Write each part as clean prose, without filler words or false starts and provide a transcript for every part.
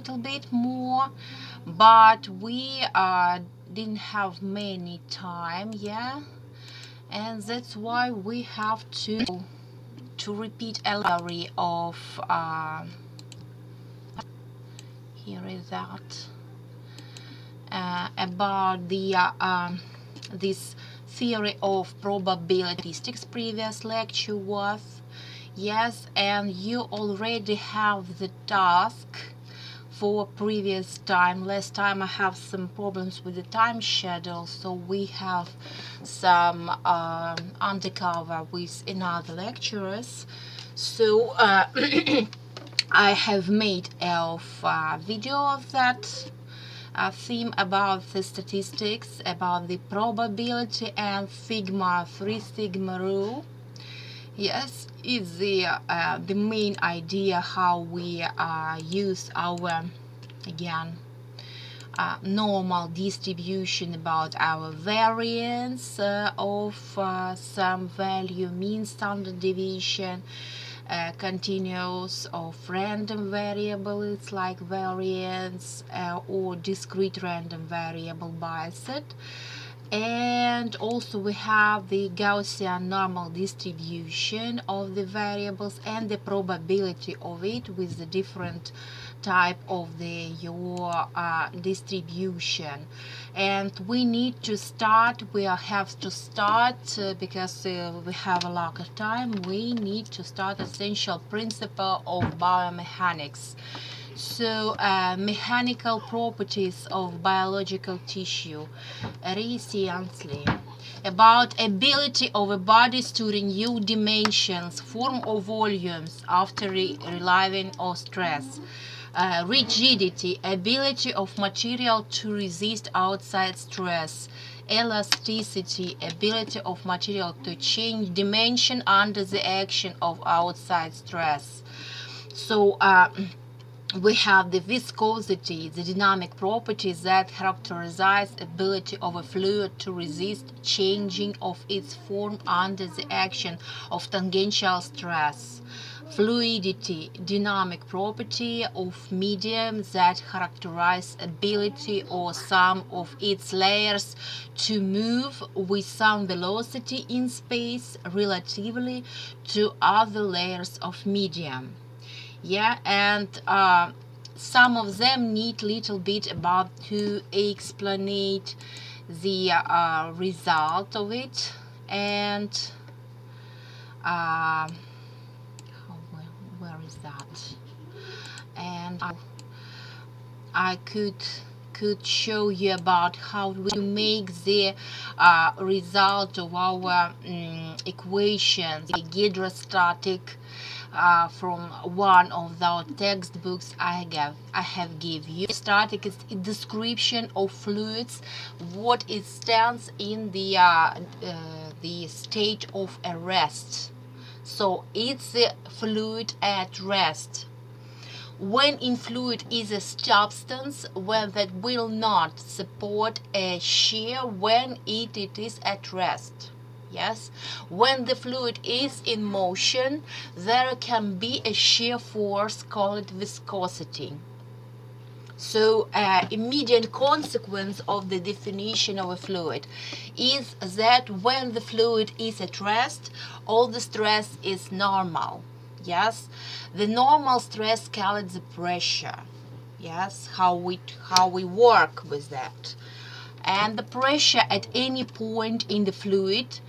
little bit more, but we didn't have many time, yeah, and that's why we have to repeat a library of here is that about the this theory of probability. Previous lecture was, yes, and you already have the task for previous time. Last time I have some problems with the time schedule, so we have some undercover with another lecturers. So I have made a video of that theme about the statistics, about the probability and sigma, 3 sigma rule. Yes, it's the main idea how we use our, again, normal distribution about our variance of some value, mean standard deviation, continuous of random variable, it's like variance, or discrete random variable biased. And also we have the Gaussian normal distribution of the variables and the probability of it with the different type of your distribution. And we need to start, we have to start because we have a lot of time, we need to start essential principle of biomechanics. So mechanical properties of biological tissue, recently, about ability of a bodies to renew dimensions, form or volumes after relieving or stress. Rigidity, ability of material to resist outside stress. Elasticity, ability of material to change dimension under the action of outside stress. So we have the viscosity, the dynamic properties that characterize ability of a fluid to resist changing of its form under the action of tangential stress. Fluidity, dynamic property of medium that characterize ability or some of its layers to move with some velocity in space relatively to other layers of medium. Yeah, and some of them need little bit about to explain the result of it, and where is that? And I could show you about how to make the result of our equations, the hydrostatic, from one of the textbooks I have give you. Static is a description of fluids, what it stands in the state of a rest. So it's a fluid at rest. When in fluid is a substance when that will not support a shear when it is at rest. Yes, when the fluid is in motion, there can be a shear force called viscosity. So immediate consequence of the definition of a fluid is that when the fluid is at rest, all the stress is normal. Yes, the normal stress called the pressure. Yes, how we work with that. And the pressure at any point in the fluid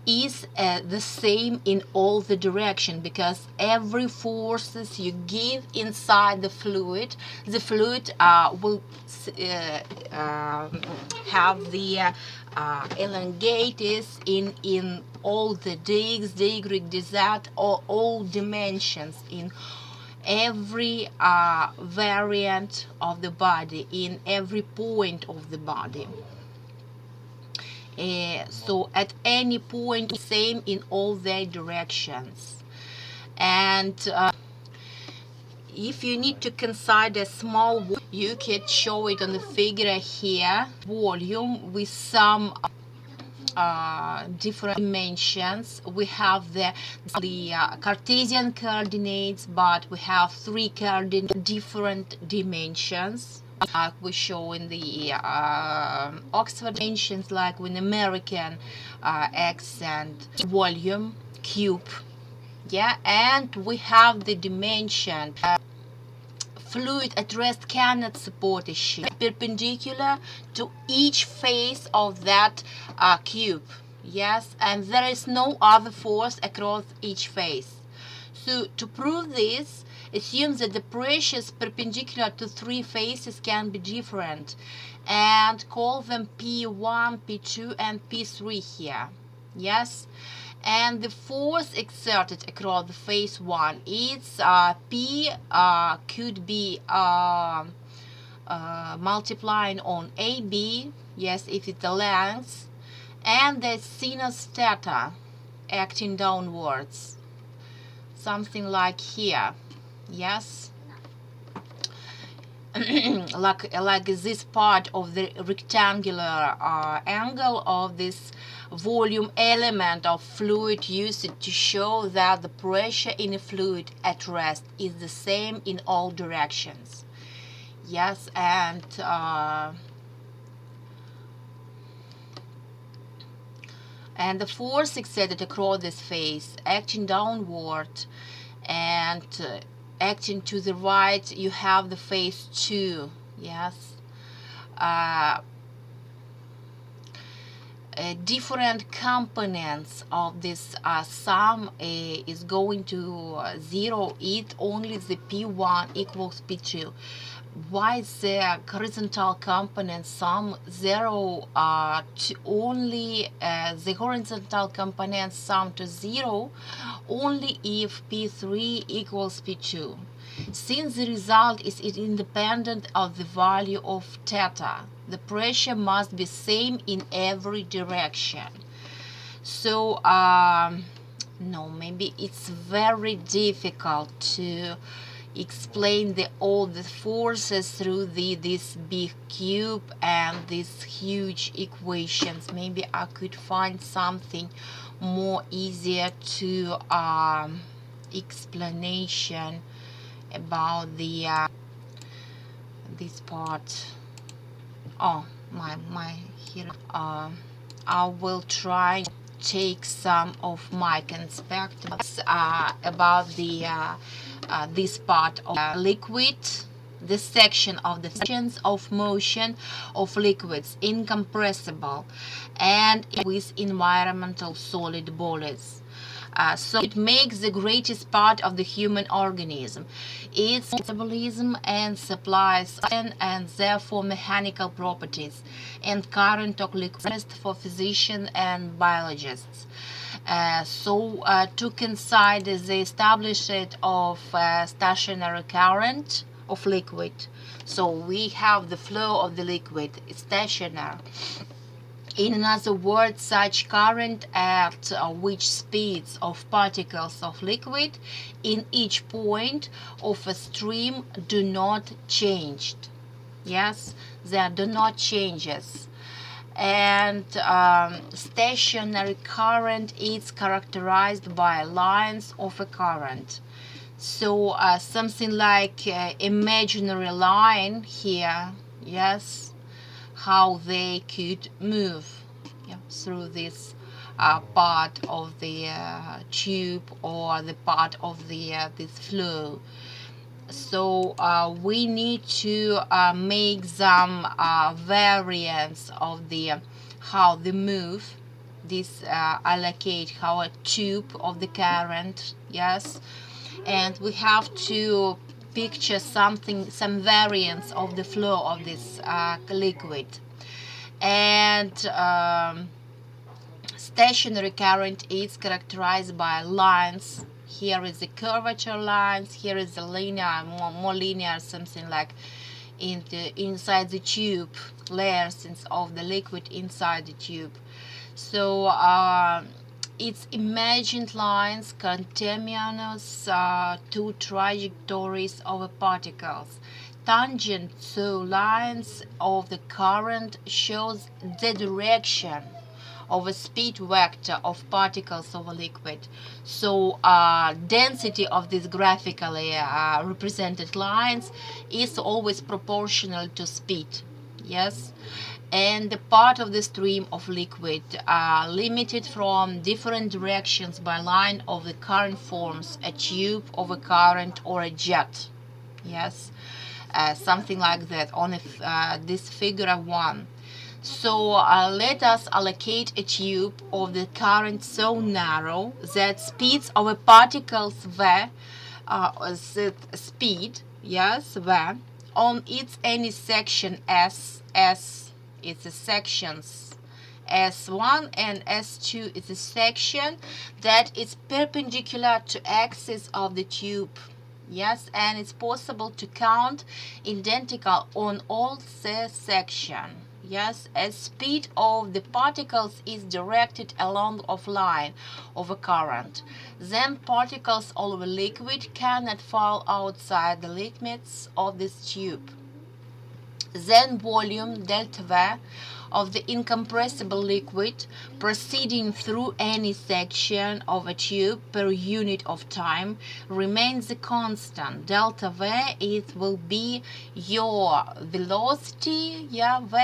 is the same in all the direction, because every forces you give inside the fluid will have the elongated in all the dx, dz, or all dimensions in every variant of the body, in every point of the body. So at any point, same in all their directions. And if you need to consider small, you can show it on the figure here, volume with some different dimensions. We have the Cartesian coordinates, but we have three different dimensions, like we show in the Oxford dimensions, like with American accent, volume, cube. Yeah, and we have the dimension fluid at rest cannot support a shear perpendicular to each face of that cube. Yes, and there is no other force across each face. So to prove this, assume that the pressures perpendicular to three faces can be different, and call them P1, P2, and P3 here. Yes, and the force exerted across the face 1 is P could be multiplying on AB, yes, if it's the length, and the sinus theta acting downwards, something like here, yes. like this part of the rectangular angle of this volume element of fluid used to show that the pressure in a fluid at rest is the same in all directions. Yes, and the force exerted across this face acting downward and acting to the right, you have the face 2. Yes, different components of this sum is going to 0 if only the P1 equals P2. Why the horizontal component sum 0 to only the horizontal component sum to 0 only if P3 equals P2, since the result is independent of the value of theta. The pressure must be same in every direction. So no, maybe it's very difficult to explain all the forces through this big cube and these huge equations. Maybe I could find something more easier to explanation about the this part. Oh, my here. I will try to take some of my conspects about the this part of liquid, this section of the sections of motion of liquids, incompressible, and with environmental solid bodies. So it makes the greatest part of the human organism. Its metabolism and supplies and therefore mechanical properties and current of liquid for physicians and biologists. To consider the establishment of stationary current of liquid. So we have the flow of the liquid stationary. In other words, such current at which speeds of particles of liquid in each point of a stream do not change. Yes, there do not changes. And stationary current is characterized by lines of a current. So something like imaginary line here, yes, how they could move through this part of the tube or the part of the this flow. So we need to make some variants of the how they move. This allocate how a tube of the current, yes, and we have to picture some variants of the flow of this liquid. And stationary current is characterized by lines. Here is the curvature lines, here is the linear, more linear, something like inside the tube, layers of the liquid inside the tube. So it's imagined lines continuous to trajectories of particles. Tangent, so lines of the current shows the direction of a speed vector of particles of a liquid. So density of these graphically represented lines is always proportional to speed. Yes, and the part of the stream of liquid limited from different directions by line of the current forms a tube of a current or a jet. Yes, something like that on this figure 1. So let us allocate a tube of the current so narrow that speeds of a particles v, speed, yes, v, on its any section s, it's a sections S1 and S2 is a section that is perpendicular to axis of the tube. Yes, and it's possible to count identical on all the section. Yes, as speed of the particles is directed along of line of a current, then particles of a liquid cannot fall outside the limits of this tube. Then volume delta V of the incompressible liquid proceeding through any section of a tube per unit of time remains a constant. Delta V, it will be your velocity, V,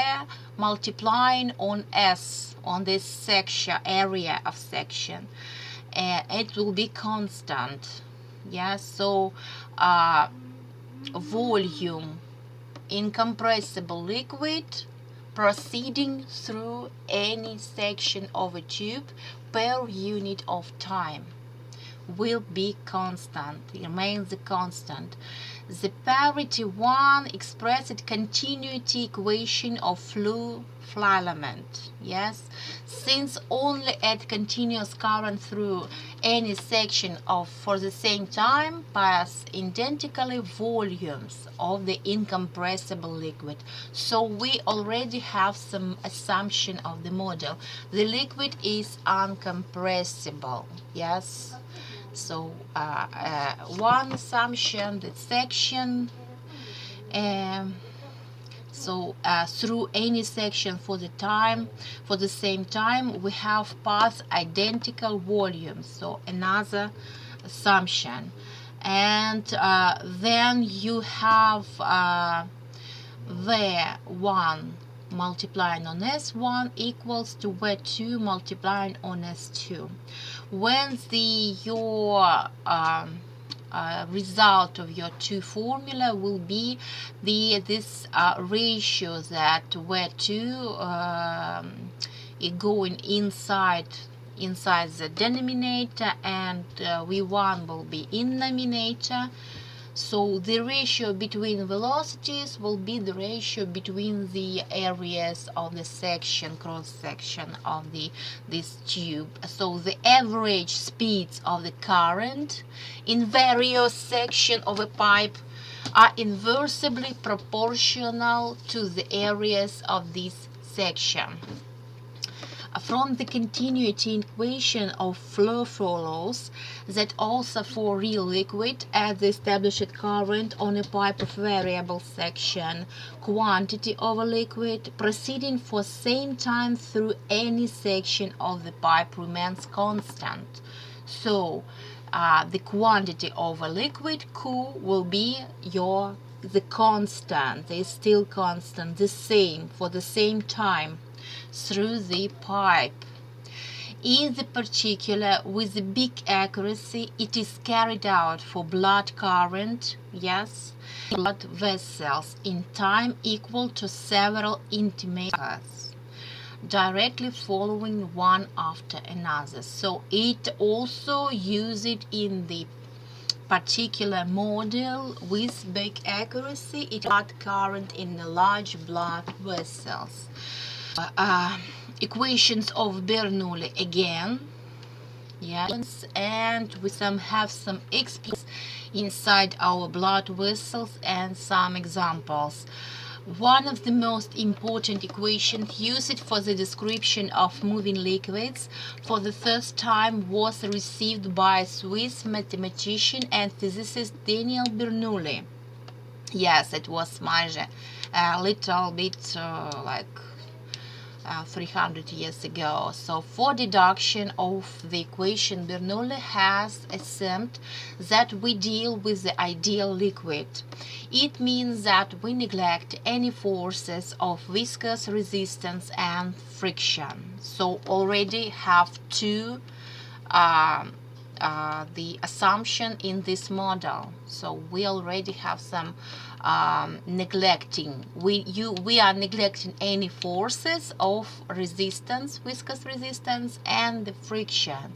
multiplying on S, on this section, area of section. It will be constant. So volume incompressible liquid proceeding through any section of a tube per unit of time will be constant, remains a constant. The parity 1 expressed continuity equation of flow element. Yes, since only at continuous current through any section of for the same time pass identically volumes of the incompressible liquid. So we already have some assumption of the model. The liquid is uncompressible. Yes. So one assumption, that section through any section for the same time we have path identical volumes, so another assumption. And then you have V1 multiplying on S1 equals to V2 multiplying on S2. When your result of your two formula will be this ratio that V2 is going inside the denominator and V1 will be in nominator. So the ratio between velocities will be the ratio between the areas of the section, cross section of this tube. So the average speeds of the current in various sections of a pipe are inversely proportional to the areas of this section. From the continuity equation of flow follows that also for real liquid at the established current on a pipe of variable section, quantity of a liquid proceeding for same time through any section of the pipe remains constant. So the quantity of a liquid Q will be the constant, is still constant, the same for the same time through the pipe. In the particular, with the big accuracy, it is carried out for blood current, blood vessels in time equal to several intimators, directly following one after another. So it also used it in the particular model with big accuracy. It blood current in the large blood vessels. Equations of Bernoulli again, and we have some examples inside our blood vessels and some examples. One of the most important equations used for the description of moving liquids for the first time was received by Swiss mathematician and physicist Daniel Bernoulli. Yes, it was a little bit 300 years ago. So for deduction of the equation, Bernoulli has assumed that we deal with the ideal liquid. It means that we neglect any forces of viscous resistance and friction. So already have two the assumption in this model. So we already have some neglecting. We are neglecting any forces of resistance, viscous resistance, and the friction.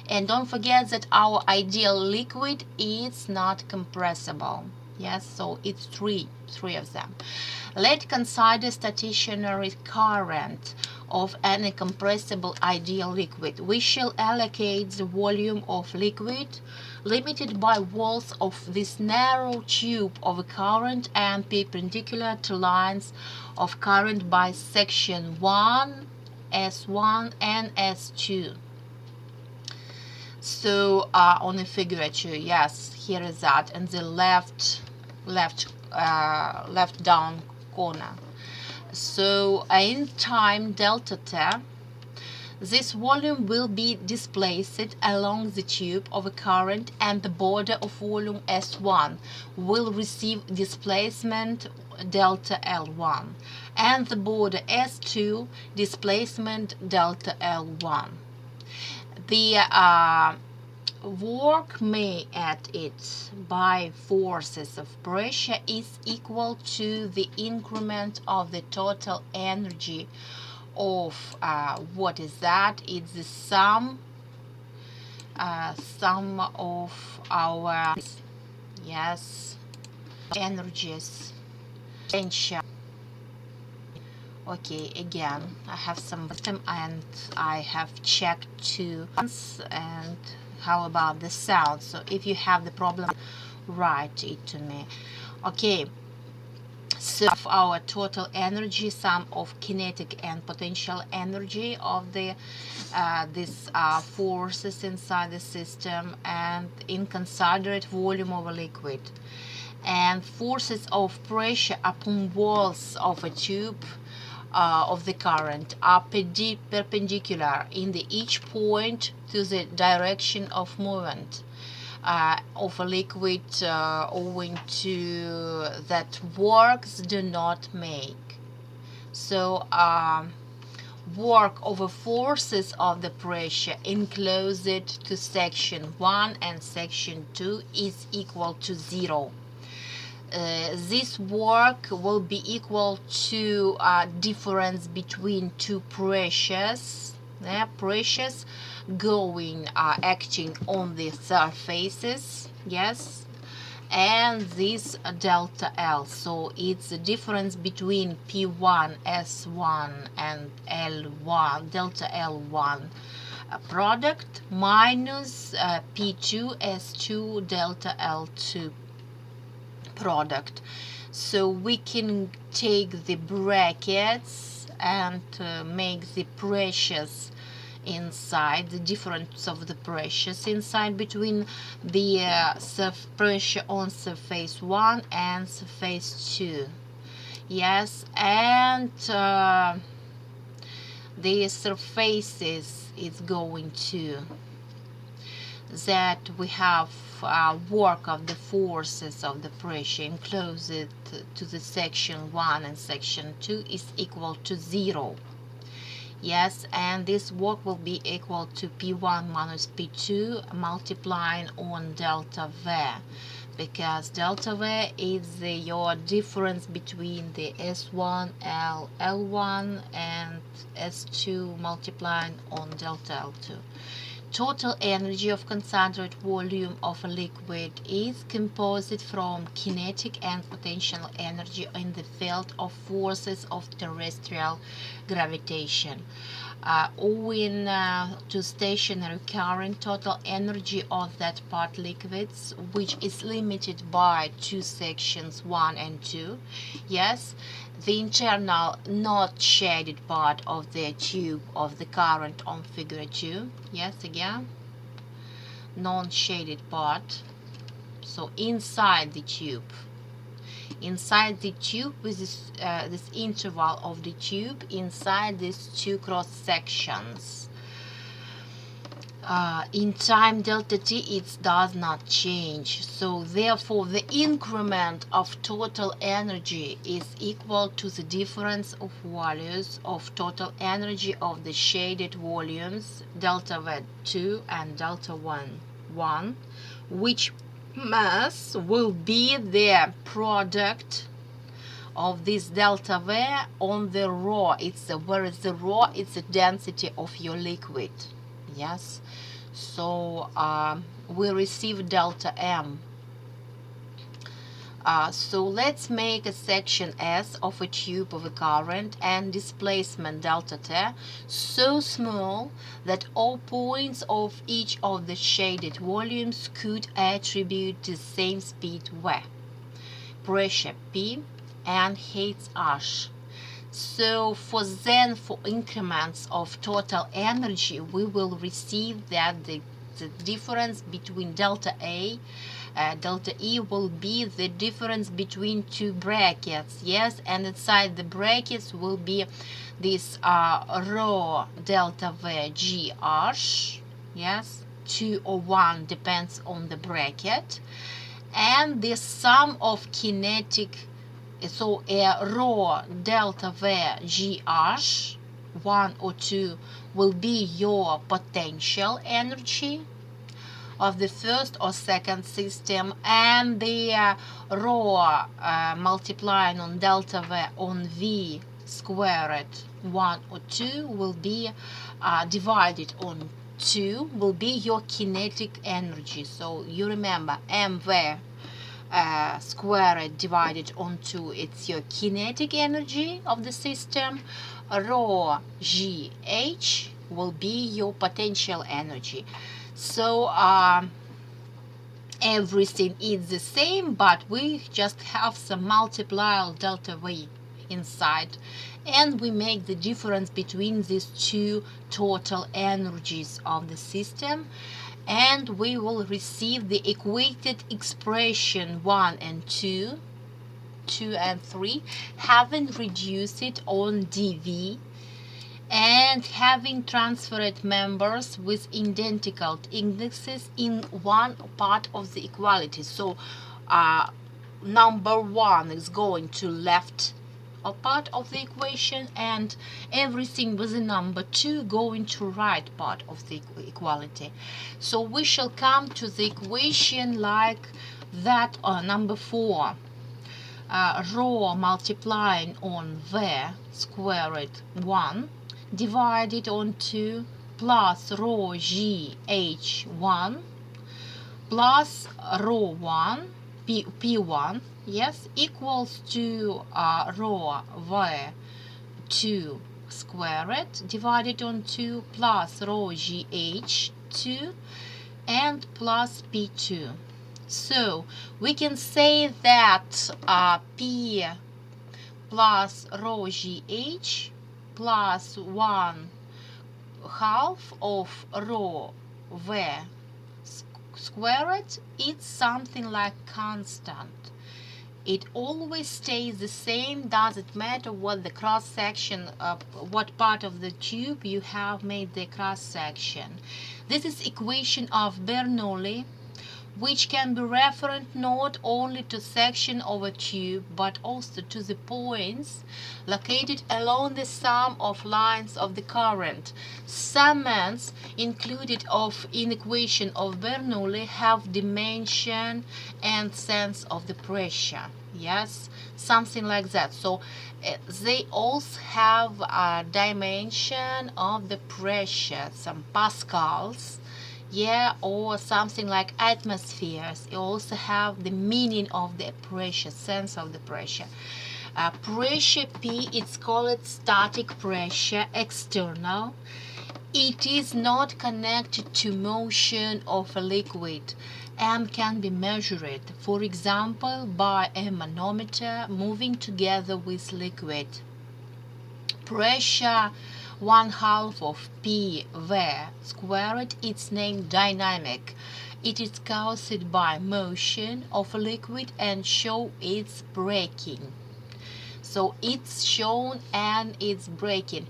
And don't forget that our ideal liquid is not compressible. Yes, so it's three of them. Let's consider stationary current of an incompressible ideal liquid. We shall allocate the volume of liquid limited by walls of this narrow tube of a current and perpendicular to lines of current by section 1, S1 and S2. So on the figure 2, yes, here is that, and the left down corner. So in time delta t, this volume will be displaced along the tube of a current, and the border of volume S1 will receive displacement delta L1, and the border S2 displacement delta L1. The work made at it by forces of pressure is equal to the increment of the total energy of what is that? It's the sum of our energies. Potential. Okay, again, I have some system and I have checked two, and how about the sound? So if you have the problem, write it to me. Okay, so our total energy, sum of kinetic and potential energy of the these forces inside the system, and inconsiderate volume of a liquid, and forces of pressure upon walls of a tube of the current are perpendicular in the each point to the direction of movement of a liquid, owing to that works do not make. So work over forces of the pressure enclosed to section 1 and section 2 is equal to 0. This work will be equal to difference between two pressures, going acting on the surfaces, yes, and this delta L. So it's the difference between P1 S1 and L1 delta L1 product minus P2 S2 delta L2 product. So we can take the brackets and make the pressures inside, the difference of the pressures inside between the pressure on surface 1 and surface 2. Yes, and the surfaces is going to that we have work of the forces of the pressure enclosed to the section 1 and section 2 is equal to 0. Yes, and this work will be equal to P1 minus P2 multiplying on delta V, because delta V is your difference between the S1 L1 and S2 multiplying on delta L2. Total energy of concentrated volume of a liquid is composed from kinetic and potential energy in the field of forces of terrestrial gravitation. Owing to stationary current, total energy of that part liquids, which is limited by two sections 1 and 2, yes, the internal not shaded part of the tube of the current on figure 2, yes, again, non-shaded part, so inside the tube, inside the tube with this interval of the tube inside these two cross sections. In time delta t it does not change, so therefore the increment of total energy is equal to the difference of values of total energy of the shaded volumes delta V2 and delta 1, which mass will be the product of this delta V on the rho. Where is the rho? It's the density of your liquid. Yes, so we receive delta M. So let's make a section S of a tube of a current and displacement delta T so small that all points of each of the shaded volumes could attribute the same speed V, pressure P, and height H. So for increments of total energy, we will receive that the difference between delta A, delta E will be the difference between two brackets, yes, and inside the brackets will be this rho delta V G H, yes, 2 or 1 depends on the bracket, and the sum of kinetic. So a rho delta V G H 1 or 2 will be your potential energy of the first or second system, and the rho multiplying on delta V on V squared 1 or 2 will be divided on 2 will be your kinetic energy. So you remember mv squared divided on 2, it's your kinetic energy of the system. Rho gh will be your potential energy. So everything is the same, but we just have some multiplier delta V inside, and we make the difference between these two total energies of the system, and we will receive the equated expression 1 and 2 and 3, having reduced it on dV and having transferred members with identical indexes in one part of the equality. So number 1 is going to left a part of the equation, and everything with the number 2 going to right part of the equality. So we shall come to the equation like that, number 4. Rho multiplying on V squared 1 divided on 2 plus rho G H1 plus rho 1 P1, yes, equals to rho V2 squared divided on 2 plus rho GH2 and plus P2. So we can say that P plus rho GH plus 1/2 of rho V squared, it's something like constant. It always stays the same, doesn't matter what the cross section, what part of the tube you have made the cross section. This is equation of Bernoulli, which can be referent not only to section of a tube but also to the points located along the sum of lines of the current. Summands included in equation of Bernoulli have dimension and sense of the pressure. Yes, something like that. So they also have a dimension of the pressure, some pascals, yeah, or something like atmospheres. You also have the meaning of the pressure, sense of the pressure. Pressure P, it's called static pressure, external. It is not connected to motion of a liquid and can be measured, for example, by a manometer moving together with liquid. Pressure 1/2 of PV squared. It's named dynamic. It is caused by motion of a liquid and show its breaking. So it's shown and it's breaking.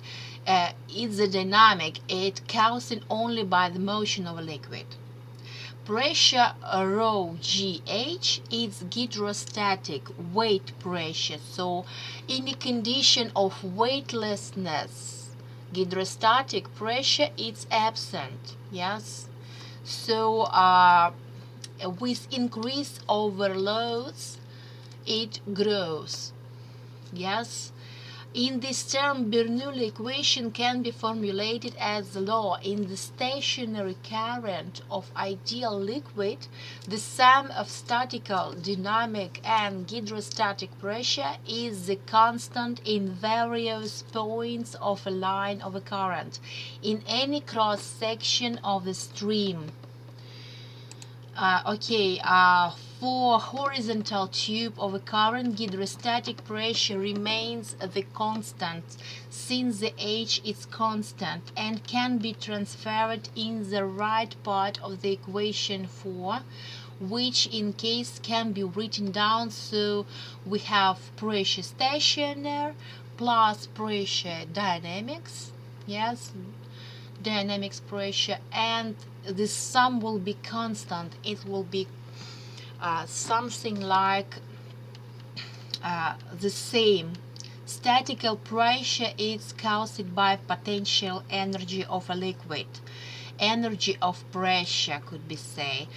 It's a dynamic. It caused only by the motion of a liquid. Pressure rho GH is hydrostatic weight pressure. So in a condition of weightlessness, hydrostatic pressure is absent. Yes. So with increased overloads, it grows. Yes. In this term, Bernoulli equation can be formulated as law. In the stationary current of ideal liquid, the sum of statical, dynamic, and hydrostatic pressure is the constant in various points of a line of a current in any cross-section of the stream. For horizontal tube of a current, hydrostatic pressure remains the constant, since the H is constant and can be transferred in the right part of the equation 4, which in case can be written down. So we have pressure stationary plus pressure dynamics. Yes, dynamics pressure, and the sum will be constant. It will be something like the same. Statical pressure is caused by potential energy of a liquid. Energy of pressure could be say.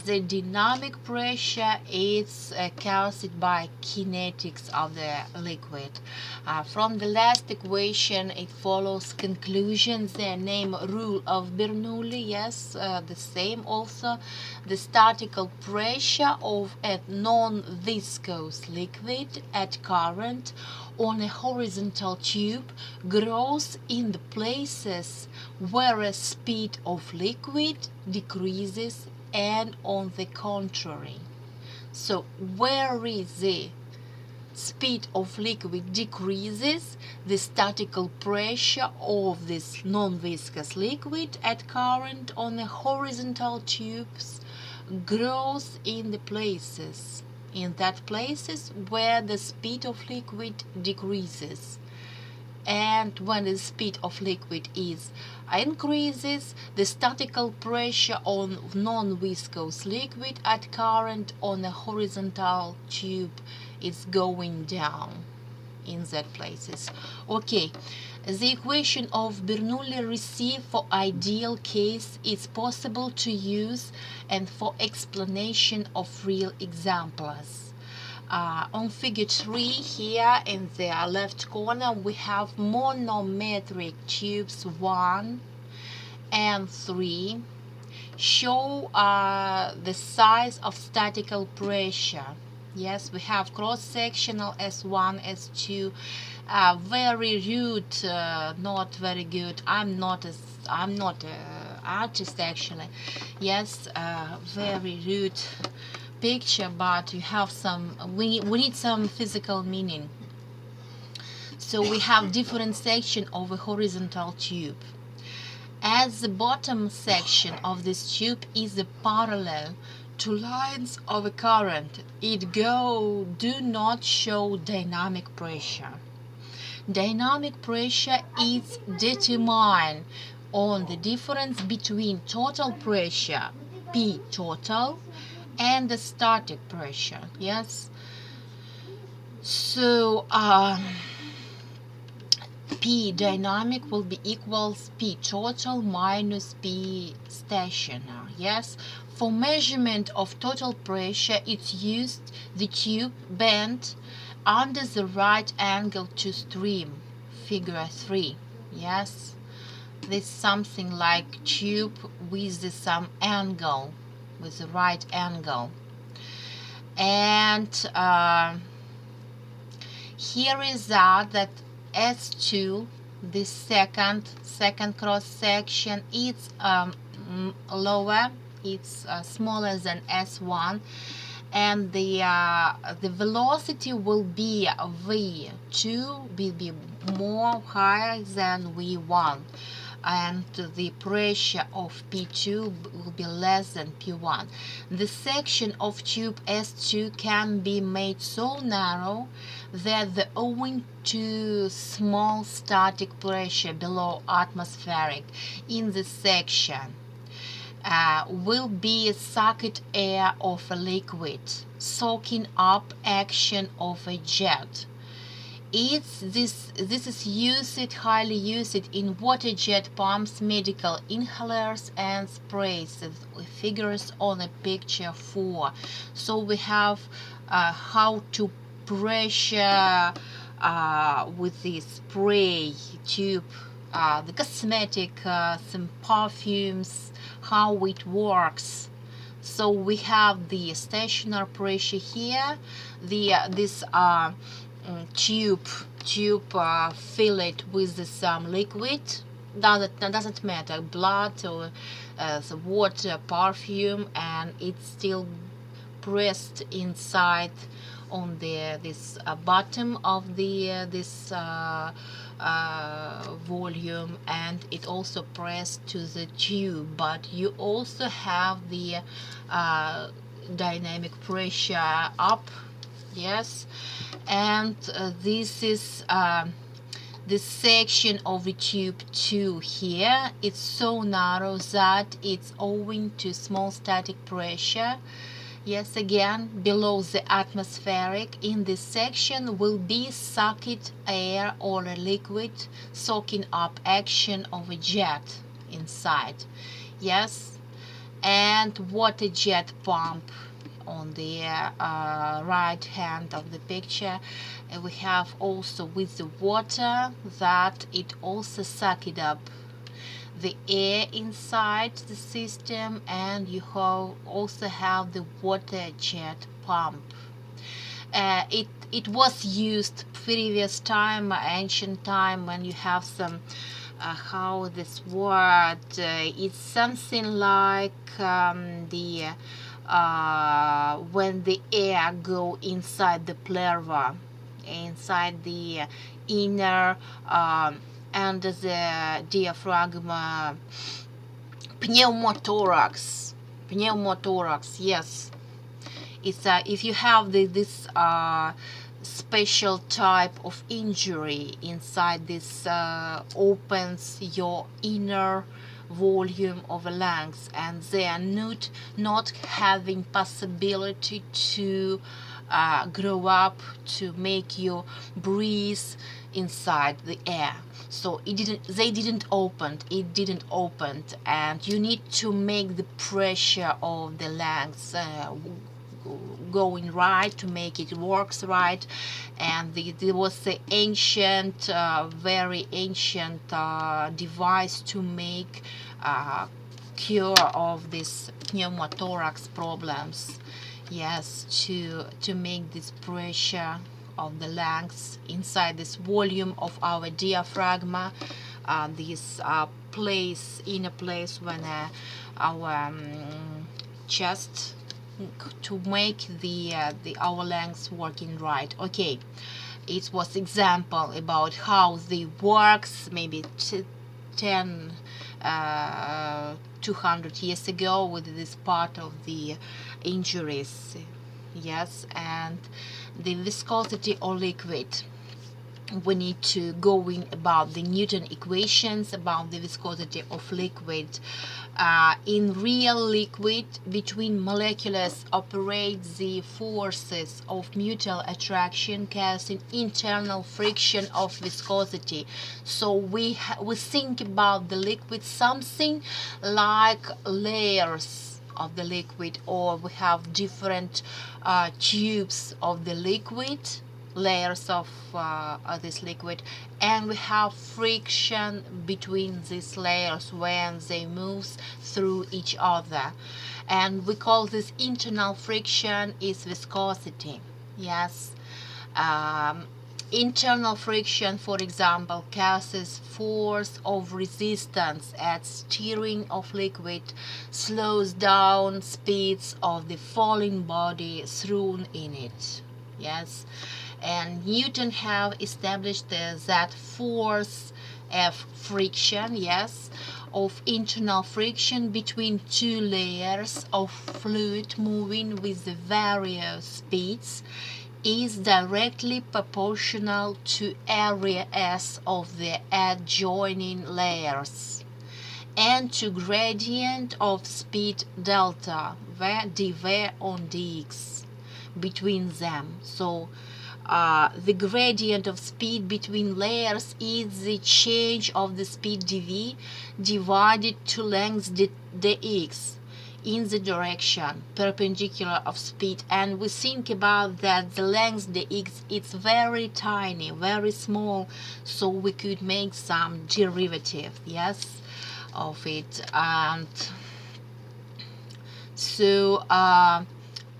The dynamic pressure is caused by kinetics of the liquid. From the last equation it follows conclusions, the name rule of Bernoulli. Yes, the same also. The statical pressure of a non-viscous liquid at current on a horizontal tube grows in the places where a speed of liquid decreases, and on the contrary. So where is the speed of liquid decreases, the statical pressure of this non-viscous liquid at current on the horizontal tubes grows in the places where the speed of liquid decreases. And when the speed of liquid increases, the statical pressure on non-viscous liquid at current on a horizontal tube is going down in that places. Okay, the equation of Bernoulli received for ideal case is possible to use and for explanation of real examples. On figure 3 here in the left corner we have monometric tubes 1 and 3 show the size of statical pressure. Yes, we have cross-sectional S1, S2, very rude, not very good. I'm not artist actually. Yes, very rude picture, but you have some, we need some physical meaning. So we have different section of a horizontal tube. As the bottom section of this tube is parallel to lines of a current, it do not show dynamic pressure. Dynamic pressure is determined on the difference between total pressure, P total, and the static pressure. Yes, so P dynamic will be equals P total minus P stationary. Yes, for measurement of total pressure it's used the tube bent under the right angle to stream, figure 3. Yes, this is something like tube with some angle, with the right angle. And here is that S2, this second cross section, it's lower, it's smaller than S1, and the velocity will be V2 will be more higher than V1, and the pressure of P2 will be less than P1. The section of tube S2 can be made so narrow that owing to small static pressure below atmospheric in the section will be sucked air of a liquid, soaking up action of a jet. This is used, highly used in water jet pumps, medical inhalers and sprays. Figures on a picture 4. So we have how to pressure with the spray tube, the cosmetic, some perfumes, how it works. So we have the stationary pressure here, this tube fill it with some liquid. Doesn't matter, blood or the water, perfume, and it's still pressed inside on this bottom of this volume, and it also pressed to the tube. But you also have the dynamic pressure up, yes, and this is this section of the tube 2 here. It's so narrow that it's owing to small static pressure. Yes, again, below the atmospheric. In this section will be sucked air or a liquid, soaking up action of a jet inside. Yes, and water jet pump on the right hand of the picture. We have also with the water that it also sucked up the air inside the system, and you also have the water jet pump. It was used previous time, ancient time, when you have some how this word it's something like the when the air go inside the pleura, inside the inner under the diaphragm, pneumothorax, yes. It's if you have this special type of injury inside this opens your inner volume of the lungs, and they are not having possibility to grow up to make you breathe inside the air. So it didn't open, and you need to make the pressure of the lungs going right to make it works right. And there was the ancient, very ancient device to make cure of this pneumothorax problems. Yes, to make this pressure of the lungs inside this volume of our diaphragm, this inner place when our chest, to make our lungs working right. Okay, it was example about how they works maybe 10 200 years ago with this part of the injuries. Yes, and the viscosity or liquid, we need to go in about the Newton equations about the viscosity of liquid. In real liquid, between molecules operate the forces of mutual attraction, causing internal friction of viscosity. So we think about the liquid something like layers of the liquid, or we have different tubes of the liquid, layers of this liquid, and we have friction between these layers when they move through each other, and we call this internal friction is viscosity. Yes, Internal friction, for example, causes force of resistance at steering of liquid, slows down speeds of the falling body thrown in it. Yes, and Newton have established that force F friction, yes, of internal friction between two layers of fluid moving with the various speeds is directly proportional to area S of the adjoining layers and to gradient of speed delta dv on dx between them. So the gradient of speed between layers is the change of the speed dv divided to length dx in the direction perpendicular of speed. And we think about that the length dx, it's very tiny, very small, so we could make some derivative, yes, of it. And so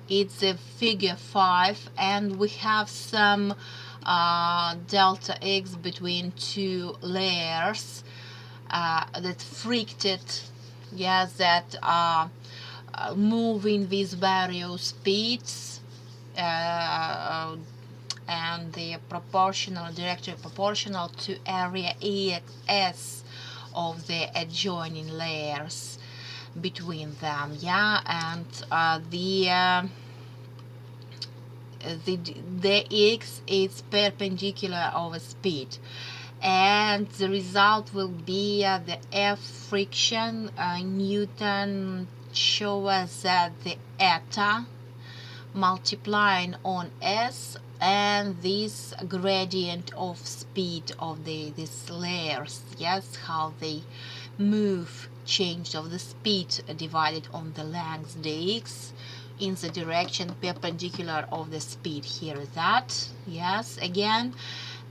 it's a figure 5, and we have some delta x between two layers that fricted, yes, that are moving with various speeds, and the proportional, directly proportional to area S of the adjoining layers between them. Yeah, and the x is perpendicular over speed, and the result will be the F friction. Newton show us that the eta multiplying on S and this gradient of speed of these layers, yes, how they move, change of the speed divided on the length dx in the direction perpendicular of the speed. Here is that, yes, again.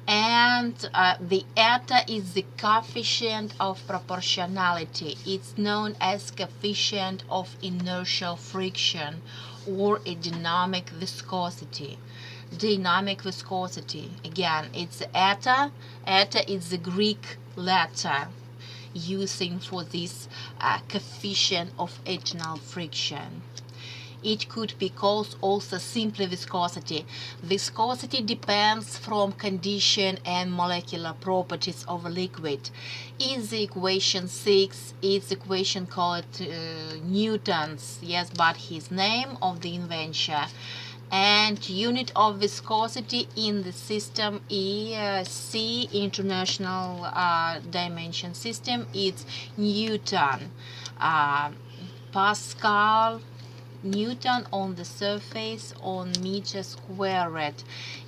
And the eta is the coefficient of proportionality. It's known as coefficient of inertial friction or a dynamic viscosity. Dynamic viscosity, again, it's eta. Eta is the Greek letter using for this coefficient of internal friction. It could be called also simply viscosity. Viscosity depends from condition and molecular properties of a liquid. In the equation 6, it's equation called Newton's, yes, but his name of the inventor. And unit of viscosity in the system is C, International Dimension System, it's Newton. Pascal, Newton on the surface on meter squared,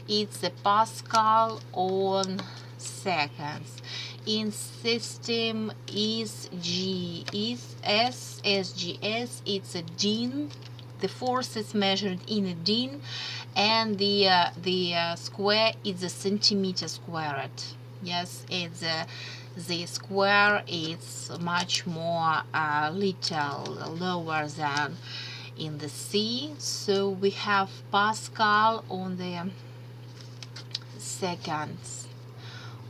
it's a Pascal on seconds. In system is G, is S, SGS, it's a din. The force is measured in a din, and the square is a centimeter squared. Yes, it's the square is much more little lower than in the C. So we have Pascal on the seconds,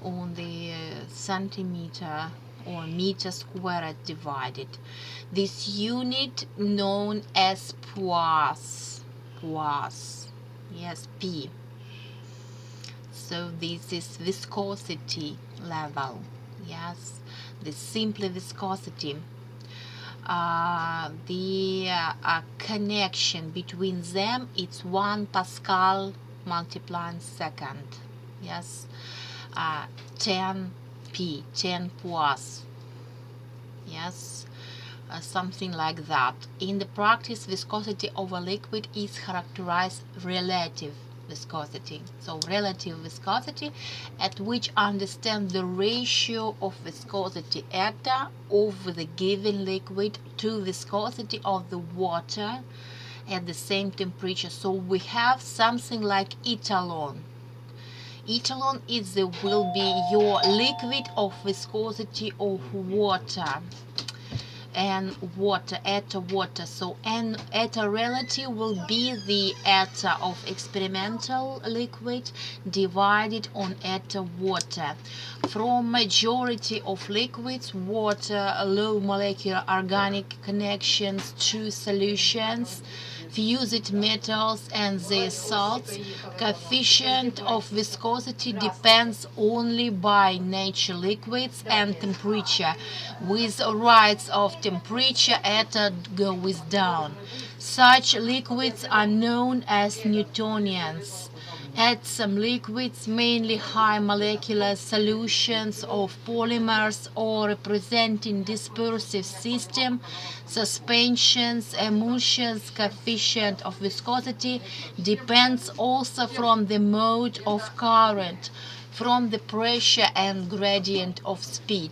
on the centimeter or meter squared divided. This unit known as poise, yes, P. So this is viscosity level, yes, the simple viscosity. The connection between them, it's 1 Pascal multiplying second, yes, 10 P, 10 poise, yes, something like that. In the practice, viscosity of a liquid is characterized relative viscosity. So relative viscosity, at which understand the ratio of viscosity eta of the given liquid to viscosity of the water at the same temperature. So we have something like etalon. Etalon will be your liquid of viscosity of water. and water, eta water. So n eta relative will be the eta of experimental liquid divided on eta water. From majority of liquids, water, low molecular organic connections to solutions, fused metals and their salts, coefficient of viscosity depends only by nature liquids and temperature. With rise of temperature, eta goes down. Such liquids are known as Newtonians. Add some liquids, mainly high molecular solutions of polymers or representing dispersive system, suspensions, emulsions, coefficient of viscosity depends also from the mode of current, from the pressure and gradient of speed.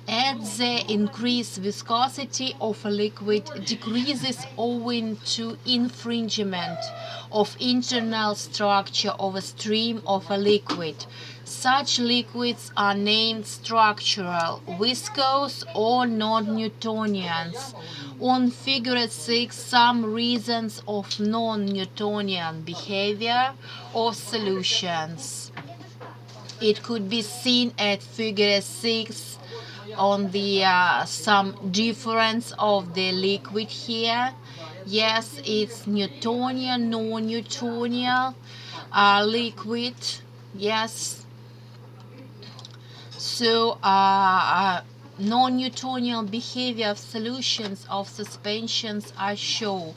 As the increased viscosity of a liquid decreases owing to infringement of internal structure of a stream of a liquid. Such liquids are named structural, viscous, or non-Newtonians. On Figure 6, some reasons of non-Newtonian behavior of solutions. It could be seen at Figure 6 on the some difference of the liquid here. Yes, it's Newtonian, non-Newtonian liquid. Yes. So non-Newtonian behavior of solutions of suspensions are shown.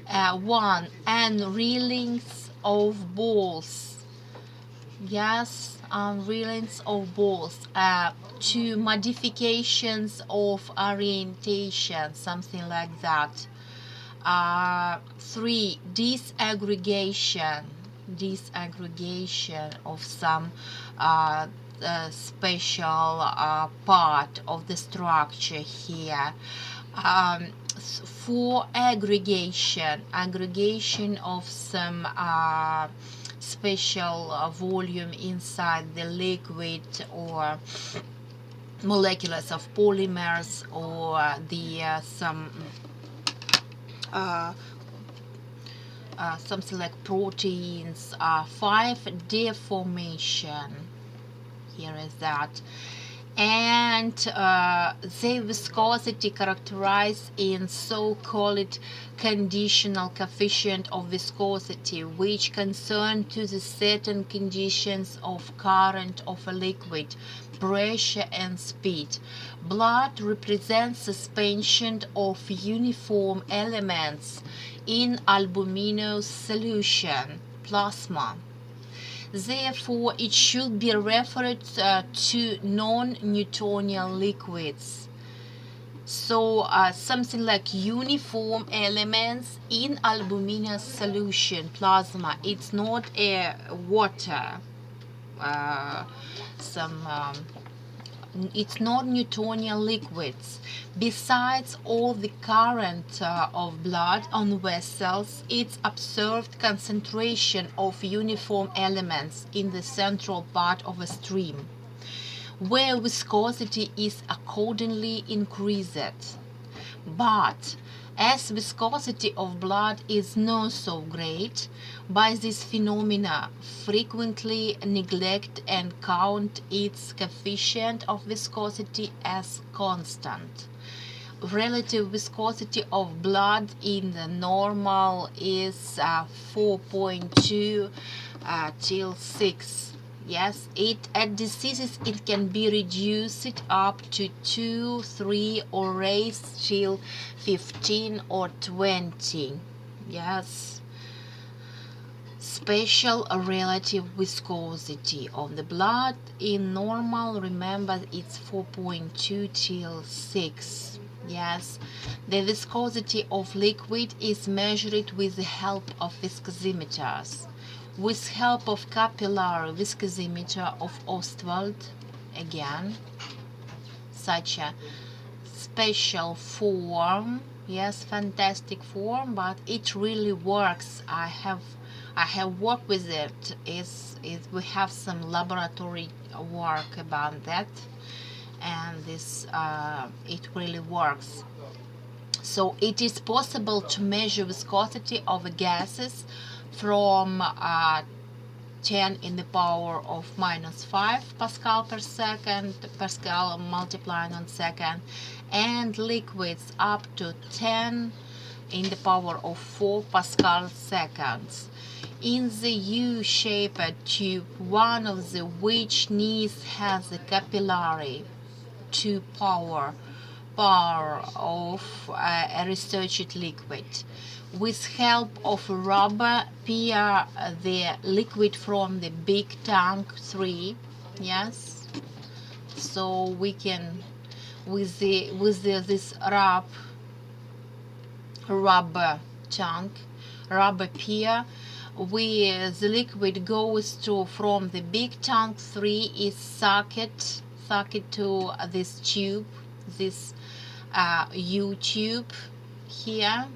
1. Unreelings of balls. Yes, unreelings of balls. 2. Modifications of orientation, something like that. 3. Disaggregation of some special part of the structure here. 4. Aggregation of some special volume inside the liquid or molecules of polymers or the something like proteins. 5. Deformation. Here is that. And the viscosity characterized in so-called conditional coefficient of viscosity, which concern to the certain conditions of current of a liquid, pressure and speed. Blood represents suspension of uniform elements in albuminous solution, plasma. Therefore, it should be referred to non-Newtonian liquids. So something like uniform elements in albuminous solution, plasma. It's not a water. It's not Newtonian liquids. Besides all the current of blood on vessels, its observed concentration of uniform elements in the central part of a stream, where viscosity is accordingly increased. But as viscosity of blood is not so great, by this phenomena frequently neglect and count its coefficient of viscosity as constant. Relative viscosity of blood in the normal is 4.2 till 6. Yes, at diseases it can be reduced up to 2, 3 or raised till 15 or 20. Yes. Special relative viscosity of the blood in normal, remember it's 4.2 till 6. Yes, the viscosity of liquid is measured with the help of viscosimeters. With help of capillary viscosimeter of Ostwald, again, such a special form. Yes, fantastic form, but it really works. I have worked with it. We have some laboratory work about that. and this it really works. So it is possible to measure viscosity of gases from 10 in the power of -5 Pascal per second, Pascal multiplying on second, and liquids up to 10 in the power of 4 Pascal seconds. In the U-shaped tube, one of the which knees has a capillary to power of a researched liquid. With help of a rubber peer the liquid from the big tank 3, yes, so we can with this rubber tank, rubber peer, the liquid goes to from the big tank 3 is sucked to this tube, this U tube here.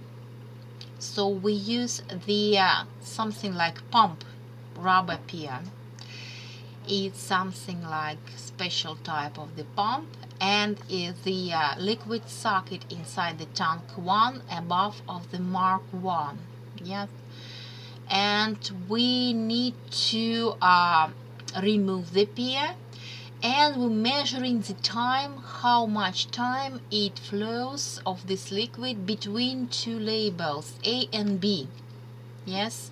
So we use the something like pump rubber peer. It's something like special type of the pump, and is the liquid socket inside the tank 1 above of the mark 1. Yes, and we need to remove the peer, and we're measuring the time, how much time it flows of this liquid between two labels A and B. Yes,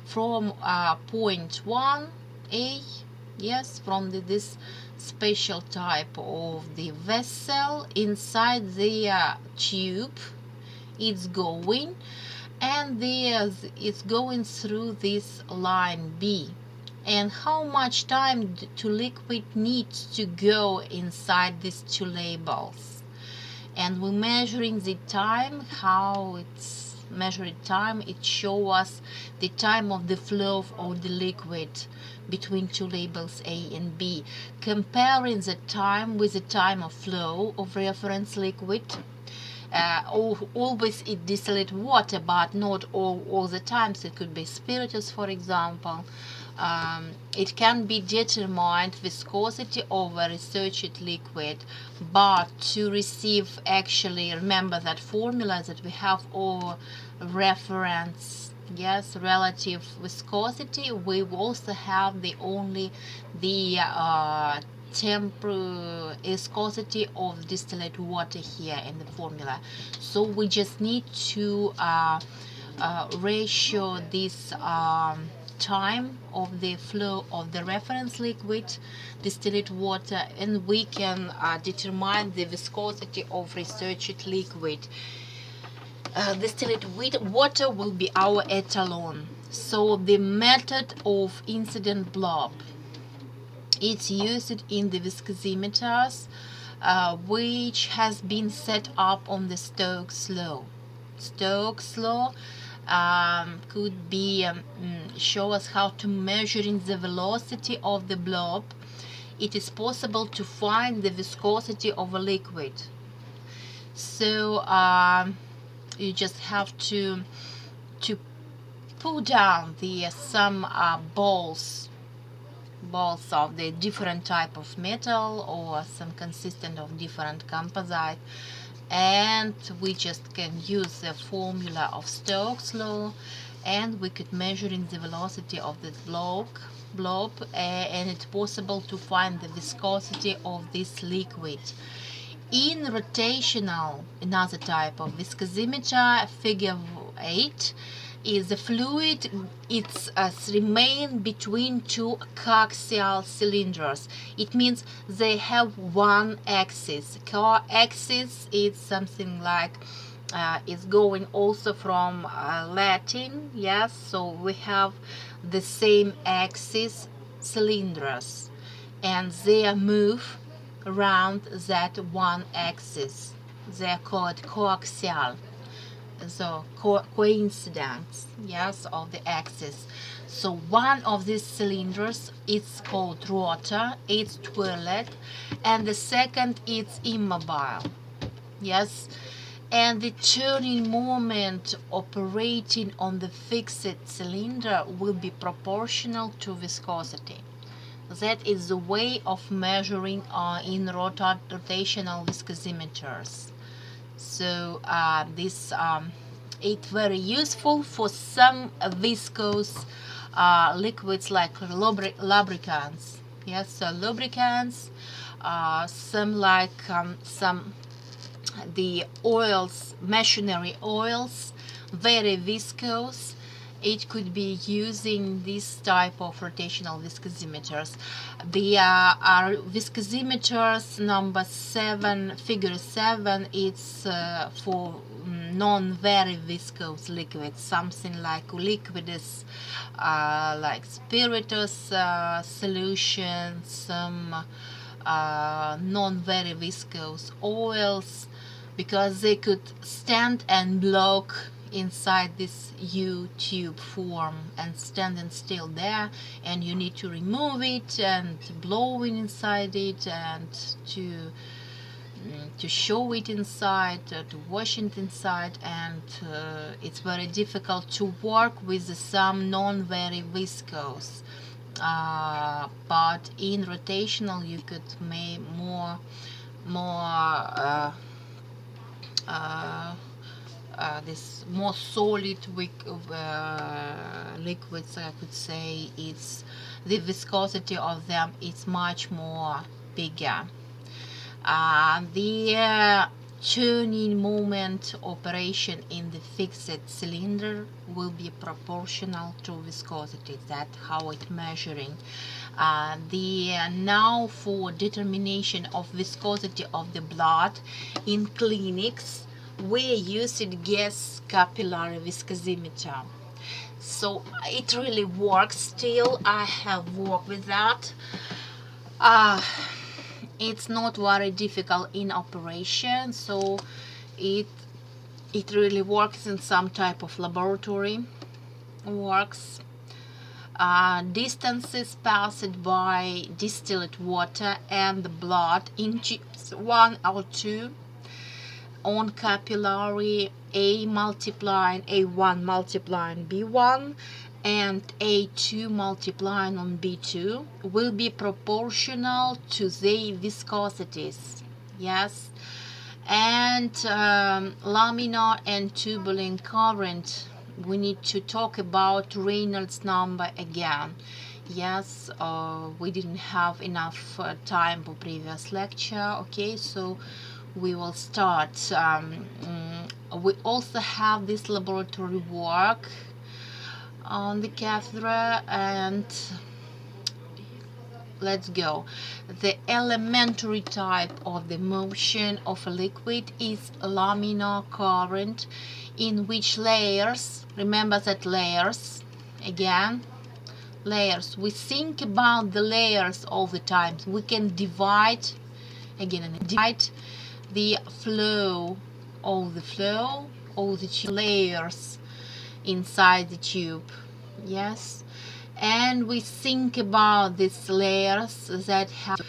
from point 1 A, yes, from this special type of the vessel inside the tube it's going, and it's going through this line B. And how much time to liquid needs to go inside these two labels, and we're measuring the time, how it's measured time. It shows us the time of the flow of the liquid between two labels A and B, comparing the time with the time of flow of reference liquid. Always it distillate water, but not all the times. It could be spiritus, for example. It can be determined viscosity of a researched liquid, but to receive, actually remember that formula that we have all reference, yes, relative viscosity. We also have the viscosity of distillate water here in the formula. So we just need to ratio this time of the flow of the reference liquid, distillate water, and we can determine the viscosity of researched liquid. Distillate water will be our etalon. So the method of incident blob, it's used in the viscosimeters, which has been set up on the Stokes law. Stokes law could be show us how to measure in the velocity of the blob. It is possible to find the viscosity of a liquid. So you just have to pull down the some balls of the different type of metal, or some consistent of different composite, and we just can use the formula of Stokes law, and we could measure in the velocity of this blob, and it's possible to find the viscosity of this liquid. In rotational, another type of viscosimeter, figure 8, is the fluid, it's remain between two coaxial cylinders. It means they have one axis. Co-axis is something like is going also from Latin, yes, so we have the same axis cylinders, and they move around that one axis. They are called coaxial. So coincidence, yes, of the axis. So one of these cylinders is called rotor, it's twirled, and the second is immobile, yes, and the turning moment operating on the fixed cylinder will be proportional to viscosity. That is the way of measuring in rotational viscosimeters. So this it's very useful for some viscose liquids like lubricants. Yes, so lubricants, some like some the oils, machinery oils, very viscose. It could be using this type of rotational viscosimeters. The viscosimeters number 7, figure 7, it's for non-very viscose liquids, something like liquidus, like spirituous solution, some non-very viscose oils, because they could stand and block inside this U-tube form and standing still there, and you need to remove it and blowing inside it and to show it inside, to wash it inside, and it's very difficult to work with some non-very viscose. But in rotational you could make more this more solid liquids. I could say it's the viscosity of them is much more bigger. The turning moment operation in the fixed cylinder will be proportional to viscosity. That's how it's measuring. Now for determination of viscosity of the blood in clinics, we used gas capillary viscosimeter. So it really works still. I have worked with that. It's not very difficult in operation, so it really works in some type of laboratory. Works. Distances passed by distilled water and the blood in tubes 1 or 2 on capillary A multiplying A1 multiplying B1 and A2 multiplying on B2 will be proportional to the viscosities. Yes, and laminar and tubular current, we need to talk about Reynolds number again. Yes, we didn't have enough time for previous lecture. Okay, so we will start. We also have this laboratory work on the cathedra, and let's go. The elementary type of the motion of a liquid is laminar current, in which layers, remember that layers, again, layers, we think about the layers all the time. We can divide, again, and divide the flow, all the layers inside the tube. Yes, and we think about these layers that have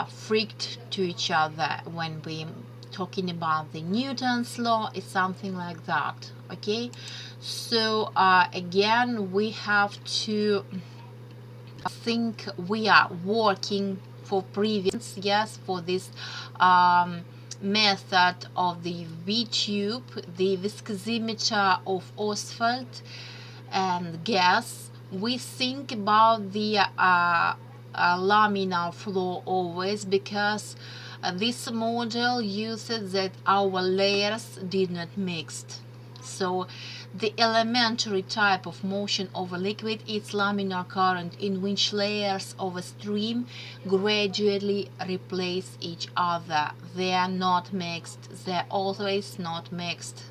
frict to each other. When we talking about the Newton's law, it's something like that. Okay, so again, we have to think we are working for previous, yes, for this method of the V-tube, the viscosimeter of asphalt and gas. We think about the laminar flow always, because this model uses that our layers did not mix. So the elementary type of motion of a liquid is laminar current, in which layers of a stream gradually replace each other. They are not mixed. They are always not mixed.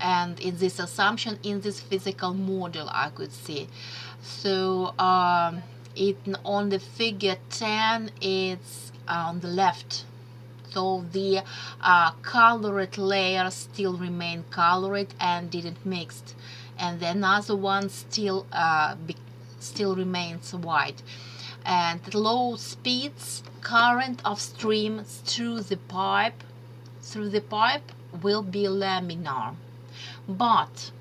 And in this assumption, in this physical model, I could see. So it on the figure 10, it's on the left. So the colored layers still remain colored and didn't mix, and the another one still remains white. And at low speeds, current of stream through the pipe will be laminar. But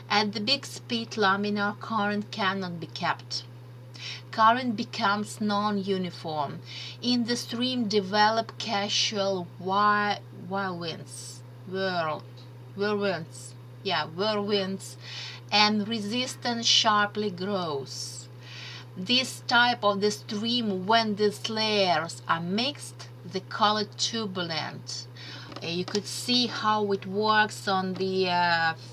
at the big speed, laminar current cannot be kept. Current becomes non-uniform. In the stream develop casual whirlwinds, whirlwinds, and resistance sharply grows. This type of the stream, when these layers are mixed, they call it turbulent. You could see how it works on the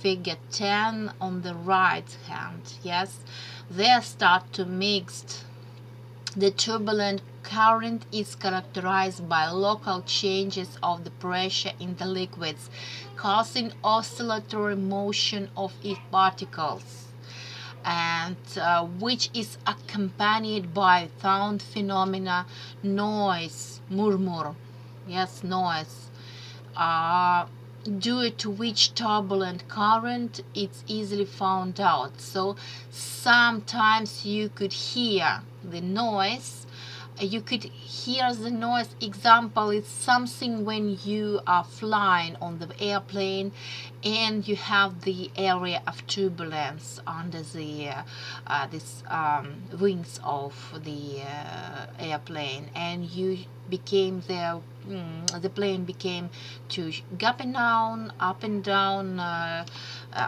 figure 10 on the right hand. Yes, they start to mix. The turbulent current is characterized by local changes of the pressure in the liquids, causing oscillatory motion of its particles, and which is accompanied by sound phenomena, noise, murmur, yes, noise, due to which turbulent current is easily found out. So sometimes you could hear the noise. You could hear the noise. Example is something when you are flying on the airplane and you have the area of turbulence under the wings of the airplane, and you became the plane became to up and down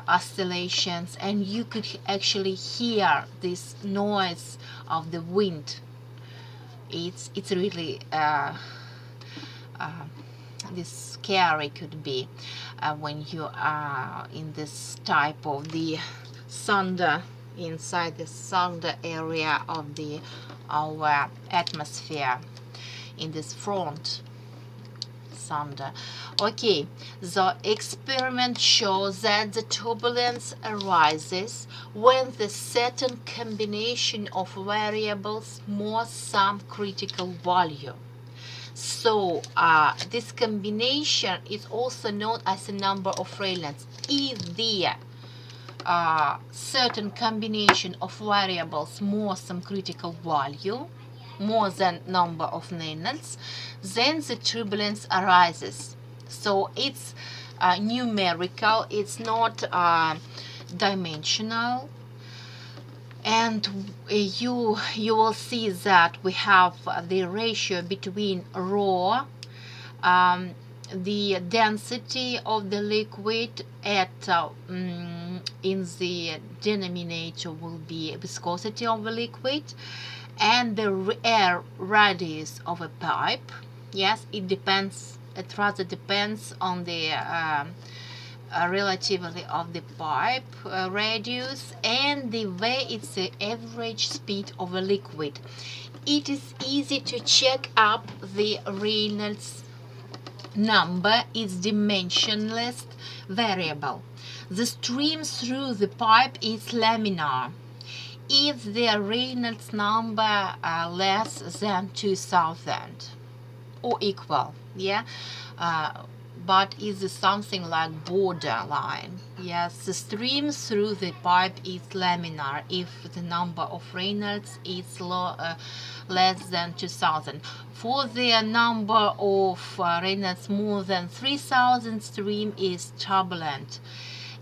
oscillations, and you could actually hear this noise of the wind. It's really this scary could be when you are in this type of the thunder, inside the thunder area of our atmosphere, in this front thunder. Okay, the experiment shows that the turbulence arises when the certain combination of variables more some critical value. So this combination is also known as the number of Reynolds. If the certain combination of variables more some critical value, more than number of Reynolds, then the turbulence arises. So it's numerical, it's not dimensional, and you will see that we have the ratio between rho, the density of the liquid at in the denominator will be viscosity of the liquid, and the air radius of a pipe. Yes, it depends. It rather depends on the relativity of the pipe radius, and the way it's the average speed of a liquid. It is easy to check up the Reynolds number is dimensionless variable. The stream through the pipe is laminar. If the Reynolds number less than 2000 or equal, yeah, but is something like borderline. Yes, the stream through the pipe is laminar if the number of Reynolds is less than 2000. For the number of Reynolds more than 3000, stream is turbulent.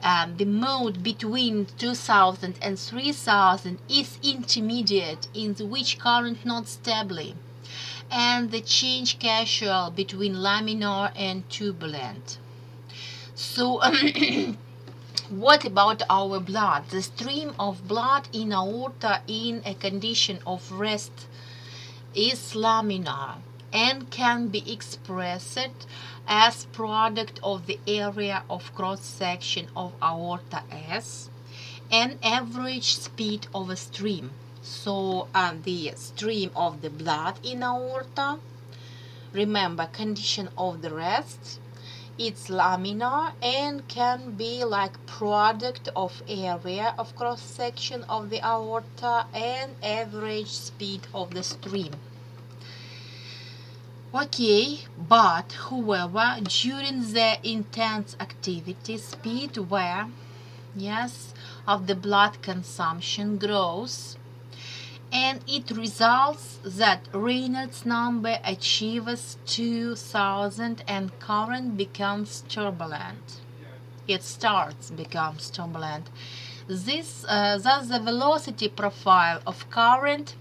The mode between 2000 and 3000 is intermediate, in which current not stably, and the change casual between laminar and turbulent. So what about our blood? The stream of blood in aorta in a condition of rest is laminar and can be expressed as product of the area of cross-section of aorta S and average speed of a stream. So the stream of the blood in aorta, remember, condition of the rest, it's laminar and can be like product of area of cross-section of the aorta and average speed of the stream. Okay, but however, during the intense activity, speed where, yes, of the blood consumption grows, and it results that Reynolds number achieves 2000 and current becomes turbulent. It becomes turbulent. Thus the velocity profile of current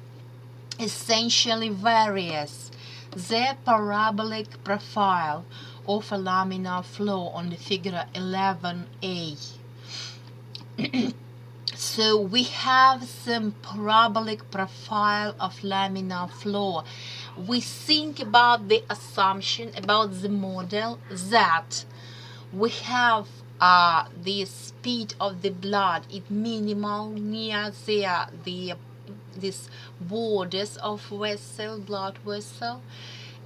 essentially varies the parabolic profile of a laminar flow on the figure 11a. So we have some parabolic profile of laminar flow. We think about the assumption, about the model, that we have the speed of the blood is minimal near this borders of blood vessel,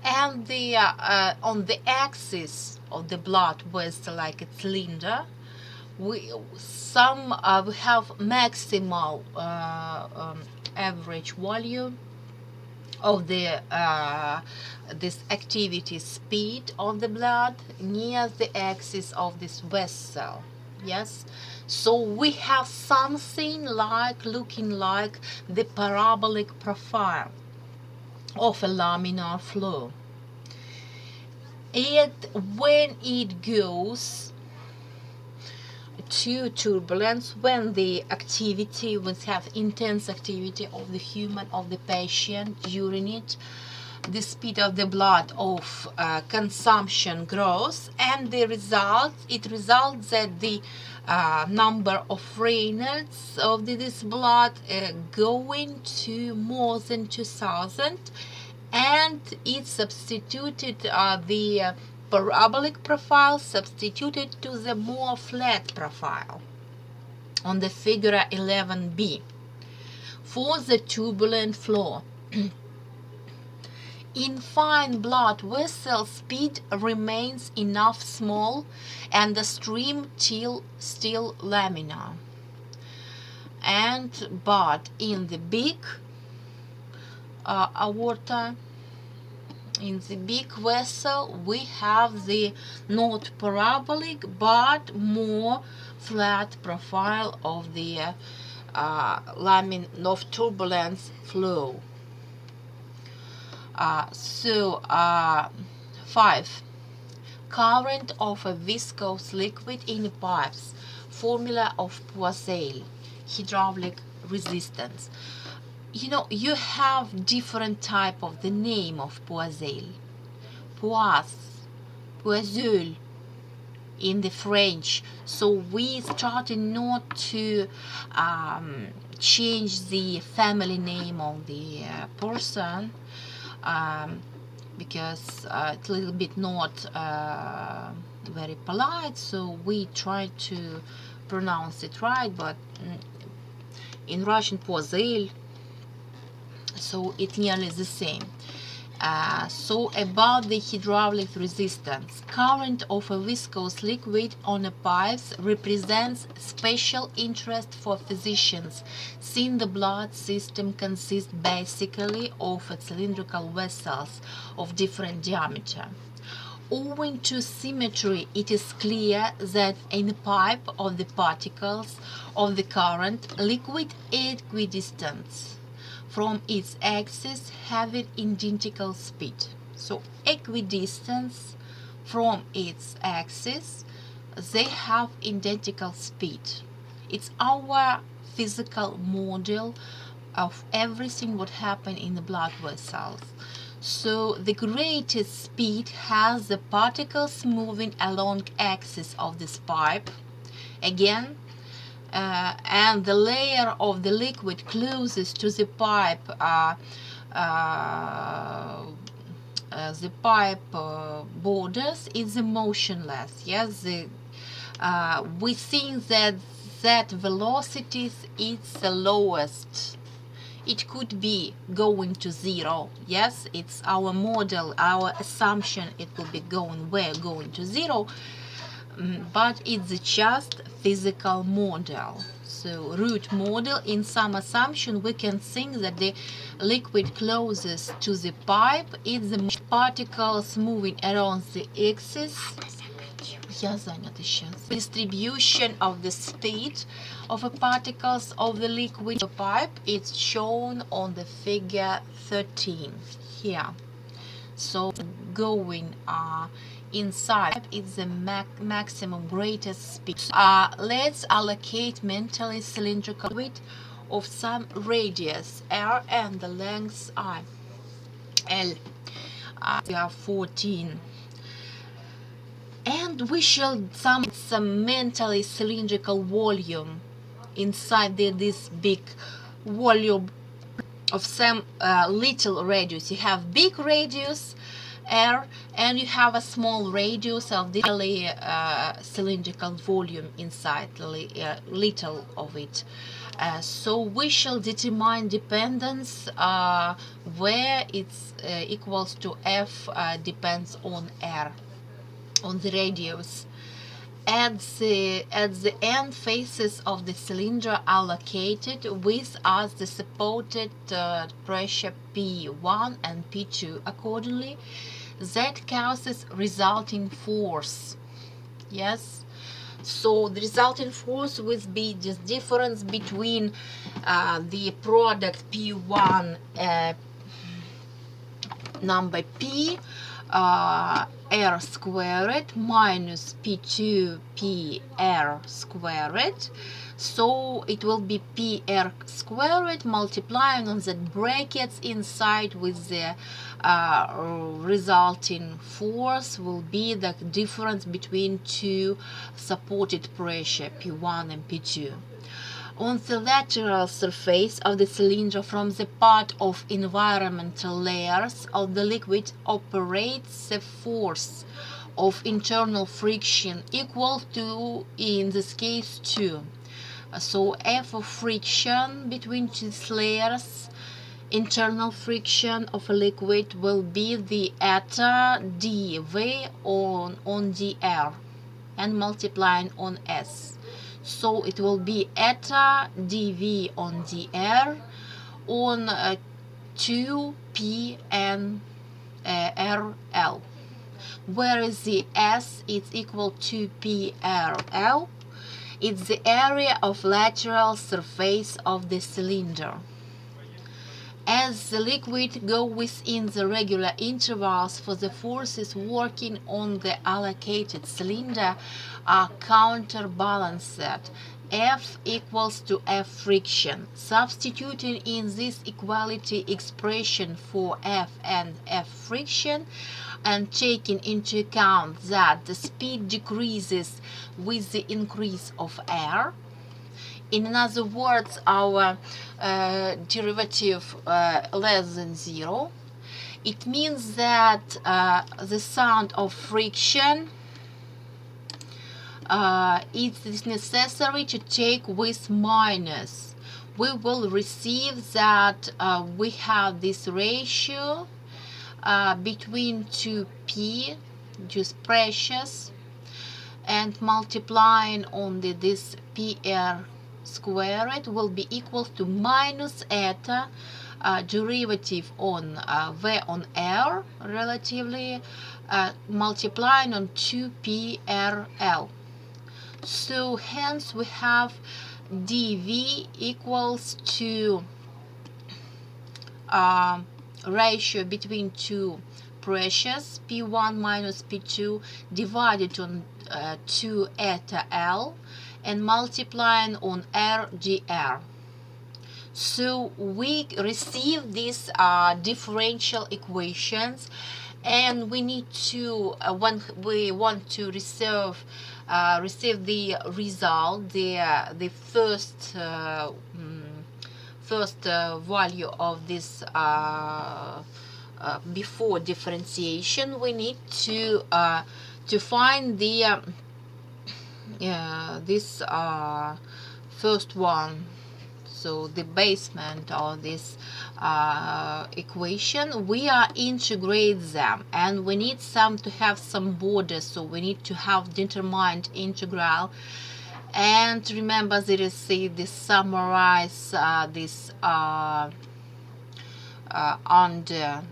and on the axis of the blood vessel, like a cylinder, we have maximal average volume of the this activity speed of the blood near the axis of this vessel. Yes, so we have something like looking like the parabolic profile of a laminar flow. When it goes to turbulence, when the activity, when have intense activity of the human, of the patient during it, the speed of the blood of consumption grows, and it results that the number of Reynolds of this blood going to more than 2000, and it substituted the parabolic profile substituted to the more flat profile on the figure 11b for the turbulent flow. In fine blood vessel, speed remains enough small and the stream still laminar. But in the big aorta, in the big vessel, we have the not parabolic but more flat profile of the of turbulence flow. 5. Current of a viscous liquid in pipes. Formula of Poiseuille. Hydraulic resistance. You have different type of the name of Poiseuille. Poiseuille in the French. So we started not to change the family name of the person, because it's a little bit not very polite, so we try to pronounce it right, but in Russian Poiseuille, so it's nearly the same. So about the hydraulic resistance, current of a viscous liquid on a pipes represents special interest for physicians, since the blood system consists basically of cylindrical vessels of different diameter. Owing to symmetry, it is clear that in a pipe of the particles of the current, liquid equidistant from its axis having identical speed. So equidistance from its axis, they have identical speed. It's our physical model of everything what happened in the blood vessels. So the greatest speed has the particles moving along axis of this pipe. Again, and the layer of the liquid closest to the pipe, borders is motionless. Yes, we think that velocity is the lowest. It could be going to zero. Yes, it's our model, our assumption. It will be going to zero. But it's just physical model. So root model, in some assumption, we can think that the liquid closest to the pipe is the particles moving around the axis. Distribution of the speed of the particles of the liquid pipe is shown on the figure 13 here. So going inside is the maximum greatest speed. Let's allocate mentally cylindrical liquid of some radius r and the length I. L. We are 14. And we shall sum some mentally cylindrical volume inside this big volume of some little radius. You have big radius r and you have a small radius of this cylindrical volume inside little of it. So we shall determine dependence where it's equals to f depends on r, on the radius. At the end faces of the cylinder are located with as the supported pressure P1 and P2 accordingly. That causes resulting force. Yes. So the resulting force will be just difference between the product P1 number P r squared minus P2 PR squared. So it will be PR squared multiplying on the brackets inside with the resulting force will be the difference between two supported pressure P1 and P2. On the lateral surface of the cylinder from the part of environmental layers of the liquid operates the force of internal friction equal to, in this case, 2. So F of friction between these layers, internal friction of a liquid will be the eta dV on dr and multiplying on S. So it will be eta dV on dr on 2p and rl, whereas the S is equal to PRL. It's the area of lateral surface of the cylinder. As the liquid goes within the regular intervals for the forces working on the allocated cylinder are counterbalanced. F equals to F friction. Substituting in this equality expression for F and F friction and taking into account that the speed decreases with the increase of r. In other words, our derivative less than 0. It means that the sound of friction it is necessary to take with minus. We will receive that we have this ratio between 2p, just pressures, and multiplying on this PR squared will be equal to minus eta derivative on V on R relatively multiplying on 2PRL. So hence we have dV equals to ratio between two pressures P1 minus P2 divided on 2 eta L and multiplying on R dr. So we receive these differential equations, and we need to when we want to receive the result, the first value of this before differentiation, we need to find the this first one. So the basement of this equation, we are integrate them, and we need to have some borders, so we need to have determined integral. And remember, there is this summarize this under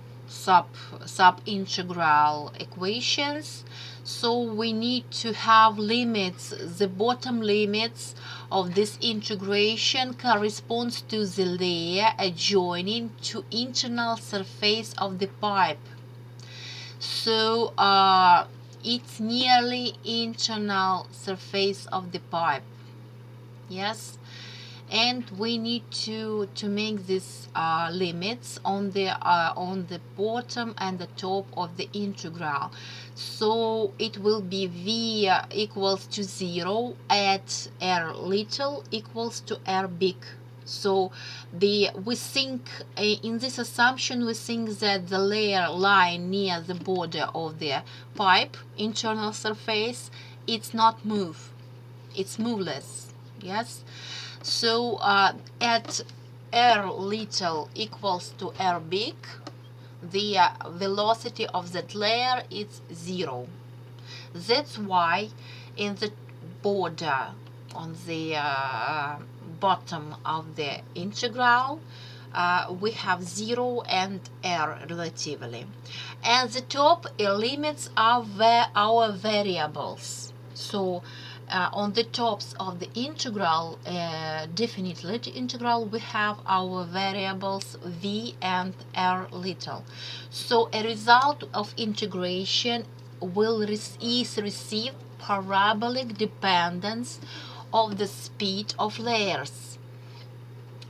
sub-integral equations. So we need to have limits. The bottom limits of this integration corresponds to the layer adjoining to internal surface of the pipe. So it's nearly internal surface of the pipe. Yes, and we need to make these limits on the bottom and the top of the integral. So it will be v equals to 0 at r little equals to r big. So we think in this assumption we think that the layer lying near the border of the pipe internal surface, it's not move, it's moveless. Yes, so at r little equals to r big, the velocity of that layer is 0. That's why in the border on the bottom of the integral we have 0 and r relatively, and the top limits are our variables. So on the tops of the integral, definite integral, we have our variables v and r little. So a result of integration is received parabolic dependence of the speed of layers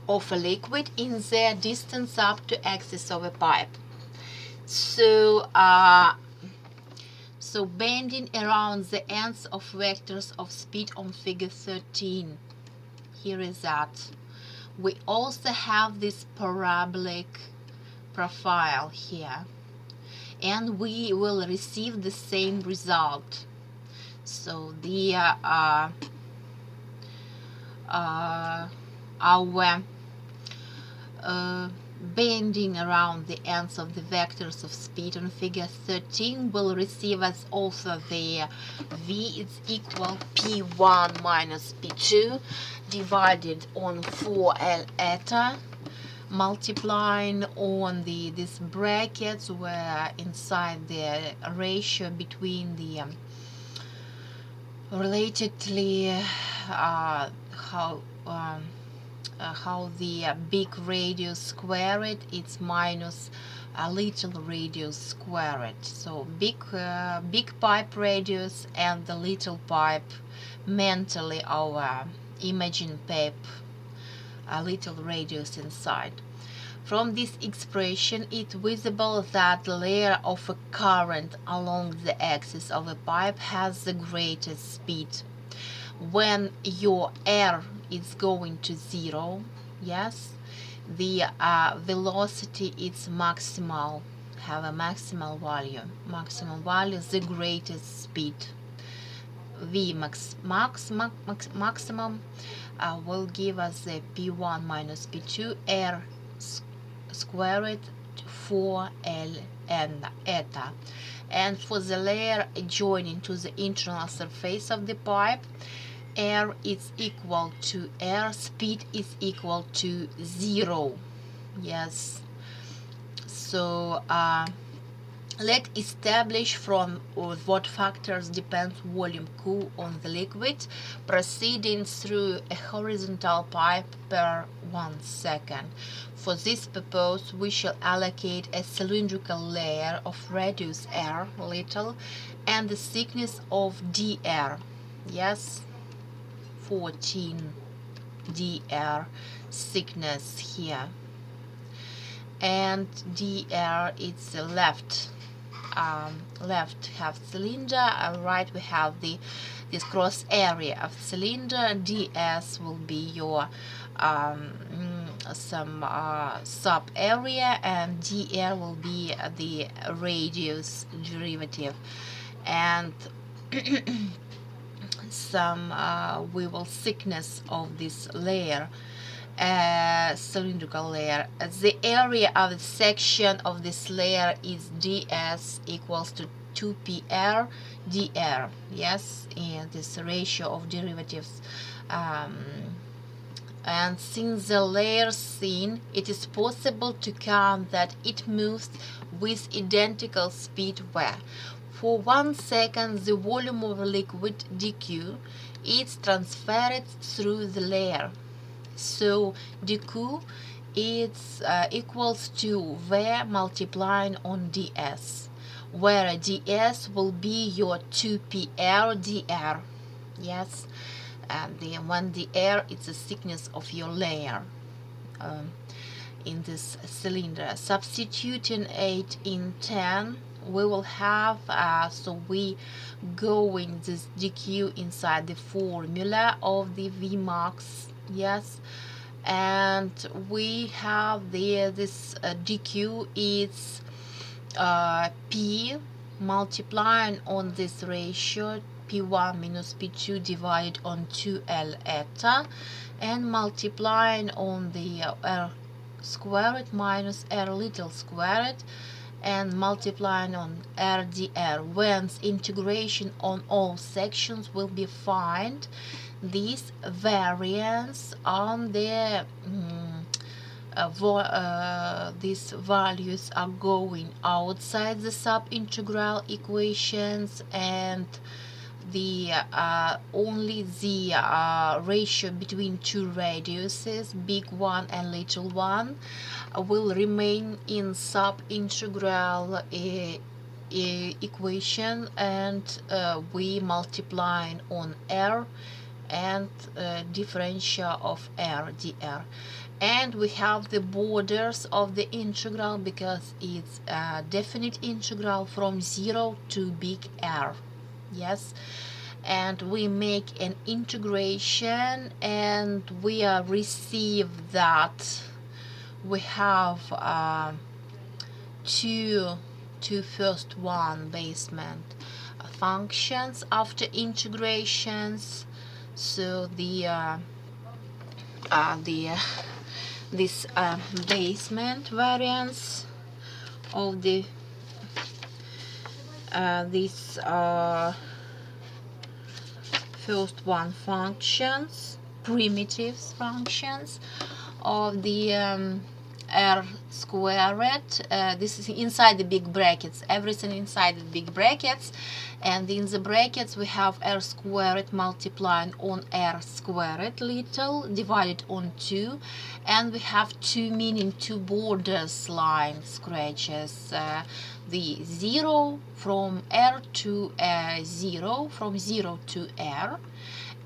of a liquid in their distance up to axis of a pipe. So bending around the ends of vectors of speed on figure 13. Here is that. We also have this parabolic profile here, and we will receive the same result. So the our bending around the ends of the vectors of speed on figure 13 will receive as also the v is equal p1 minus p2 divided on 4l eta, multiplying on these brackets where inside the ratio between the relatedly how the big radius squared, it's minus a little radius squared. So big pipe radius and the little pipe, mentally our imaging pipe, a little radius inside. From this expression, it's visible that the layer of a current along the axis of a pipe has the greatest speed. When your r is going to 0, yes, the velocity is maximal, have a maximal value. Maximum value is the greatest speed. V maximum will give us the p1 minus p2 r squared 4l and eta. And for the layer joining to the internal surface of the pipe, r is equal to r, speed is equal to 0. Yes, so let's establish from what factors depends volume Q on the liquid proceeding through a horizontal pipe per 1 second. For this purpose, we shall allocate a cylindrical layer of radius r little and the thickness of dr. Yes, 14 dr thickness here, and dr is the left half cylinder, and right we have this cross area of cylinder. ds will be your some sub area, and dr will be the radius derivative, and some we will thickness of this layer, cylindrical layer. The area of the section of this layer is ds equals to 2pr dr. Yes, and this ratio of derivatives. And since the layer thin, it is possible to count that it moves with identical speed where for 1 second the volume of a liquid dq is transferred through the layer. So dq is equals to v multiplying on ds. where ds will be your 2pr dr. Yes, and the when the air is the thickness of your layer in this cylinder. Substituting 8 in 10, we will have so we go in this dq inside the formula of the Vmax. Yes, and we have there this dq is p multiplying on this ratio p1 minus p2 divided on 2l eta, and multiplying on the r squared minus r little squared, and multiplying on r dr, whence integration on all sections will be find this variance on the these values are going outside the subintegral equations, and the only the ratio between two radiuses, big one and little one, will remain in subintegral equation, and we multiplying on r and differential of r dr, and we have the borders of the integral because it's a definite integral from 0 to big R. Yes, and we make an integration, and we receive that we have two first one basement functions after integrations. So this basement variance of the this first one functions, primitives functions of the r squared, this is inside the big brackets, everything inside the big brackets, and in the brackets we have r squared multiplying on r squared little divided on 2, and we have two meaning two borders line scratches, the 0 from r to 0 from 0 to r,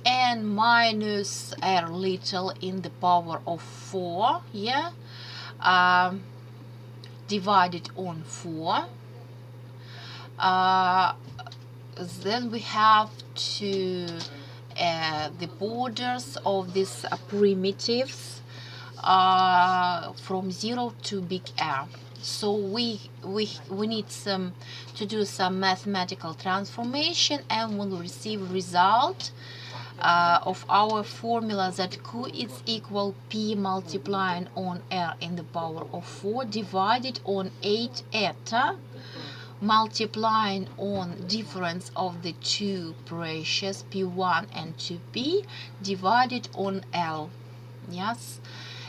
and minus r little in the power of 4, yeah, divided on 4. Then we have to the borders of these primitives from 0 to big R. So we need to do some mathematical transformation, and we'll receive result of our formula that Q is equal P multiplying on R in the power of 4 divided on 8 eta multiplying on difference of the two pressures P1 and 2P divided on L. Yes,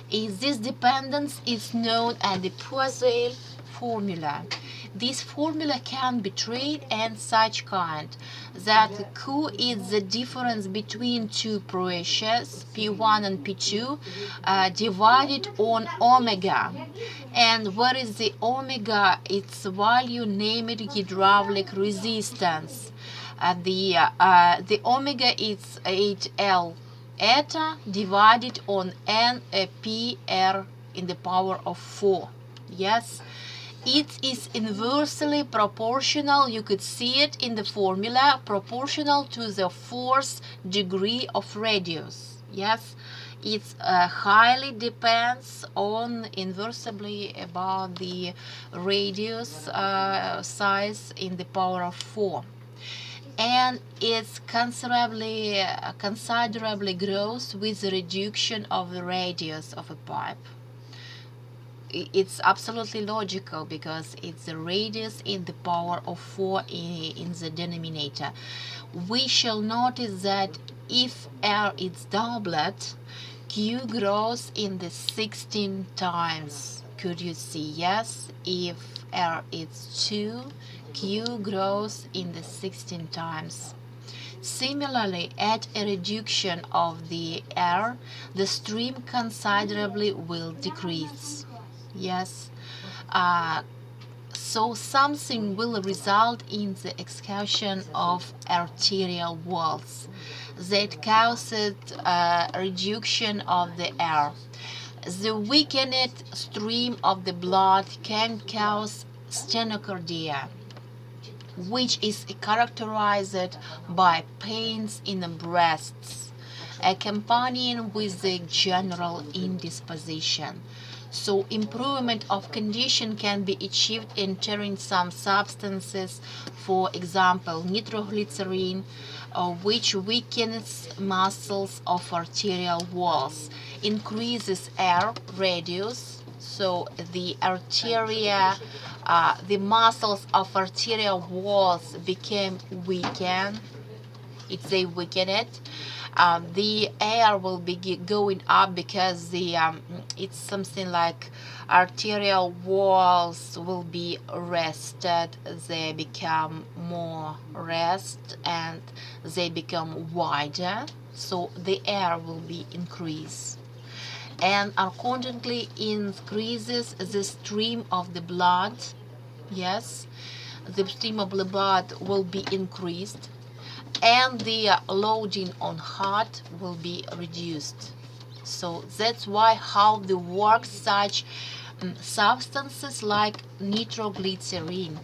this dependence is known as the Poiseuille formula. This formula can be treated and such kind that Q is the difference between two pressures P1 and P2 divided on omega. And what is the omega? Its value named hydraulic resistance. The omega is 8L eta divided on N PR in the power of 4. Yes, it is inversely proportional. You could see it in the formula, proportional to the fourth degree of radius. Yes, it highly depends on inversely about the radius size in the power of 4. And it's considerably grows with the reduction of the radius of a pipe. It's absolutely logical because it's the radius in the power of 4 in the denominator. We shall notice that if R is doublet, Q grows in the 16 times. Could you see? Yes, if R is 2, Q grows in the 16 times. Similarly, at a reduction of the R, the stream considerably will decrease. Yes, So something will result in the exhaustion of arterial walls that causes a reduction of the air. The weakened stream of the blood can cause stenocardia, which is characterized by pains in the breasts, accompanying with the general indisposition. So improvement of condition can be achieved entering some substances, for example nitroglycerin, which weakens muscles of arterial walls, increases air radius, so the muscles of arterial walls became weakened. If they weaken it, the air will be going up because it's something like arterial walls will be rested, they become more rest and they become wider, so the air will be increased and accordingly increases the stream of the blood. Yes, the stream of the blood will be increased and the loading on heart will be reduced. So that's why how they work such substances like nitroglycerin.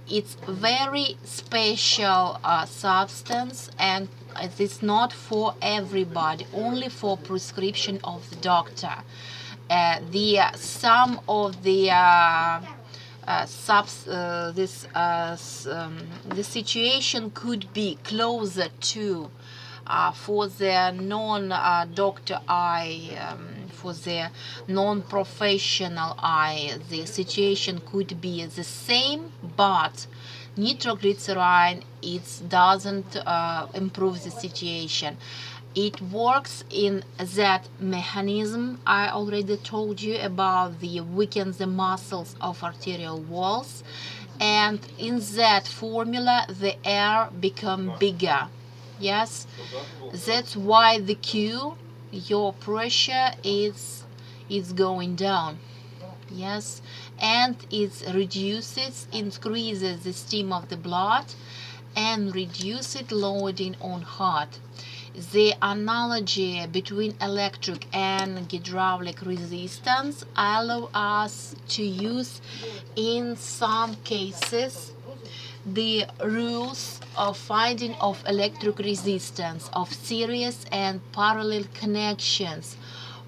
It's very special substance, and it's not for everybody, only for prescription of the doctor. Some of the the situation could be closer to for the non-doctor eye, for the non-professional eye, the situation could be the same, but nitroglycerin it doesn't improve the situation. It works in that mechanism I already told you about, the weakens the muscles of arterial walls, and in that formula the air become bigger. Yes, that's why the Q, your pressure is going down. Yes, and it reduces, increases the stream of the blood and reduces loading on heart. The analogy between electric and hydraulic resistance allow us to use in some cases the rules of finding of electric resistance of series and parallel connections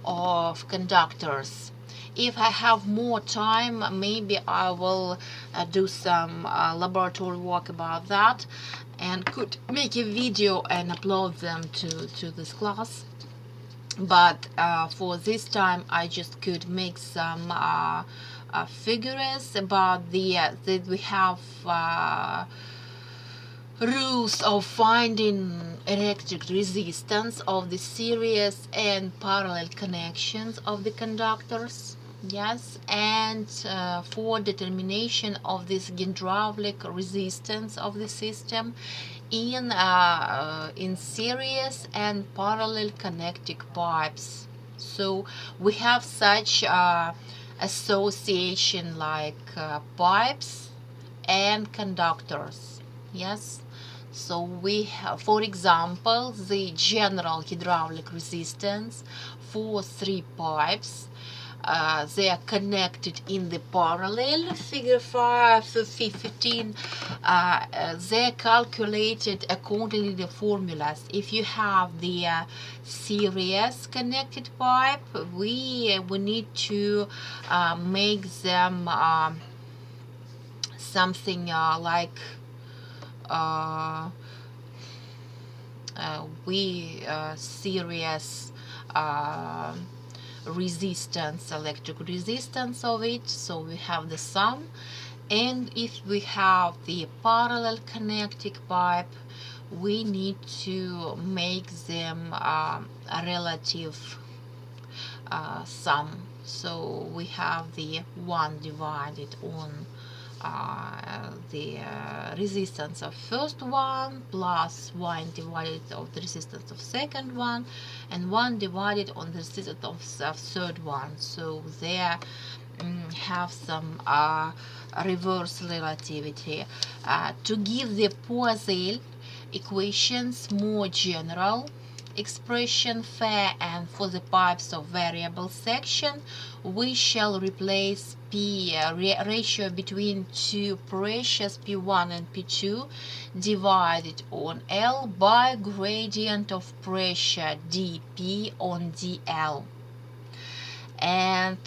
of conductors. If I have more time, maybe I will do some laboratory work about that and could make a video and upload them to this class. But for this time I just could make some figures about that we have rules of finding electric resistance of the series and parallel connections of the conductors. Yes, and for determination of this hydraulic resistance of the system in series and parallel connecting pipes. So we have such association like pipes and conductors. Yes, so we have, for example, the general hydraulic resistance for 3 pipes. They are connected in the parallel, figure 15. They're calculated according to the formulas. If you have the series connected pipe, we need to make them something like series resistance, electric resistance of it, so we have the sum. And if we have the parallel connecting pipe, we need to make them a relative sum. So we have the 1 divided on the resistance of first one plus 1 divided of the resistance of second one, and 1 divided on the resistance of third one. So there have some reverse relativity. To give the Poiseuille equations more general expression fair and for the pipes of variable section, we shall replace P ratio between two pressures P1 and P2 divided on L by gradient of pressure dP on dL. And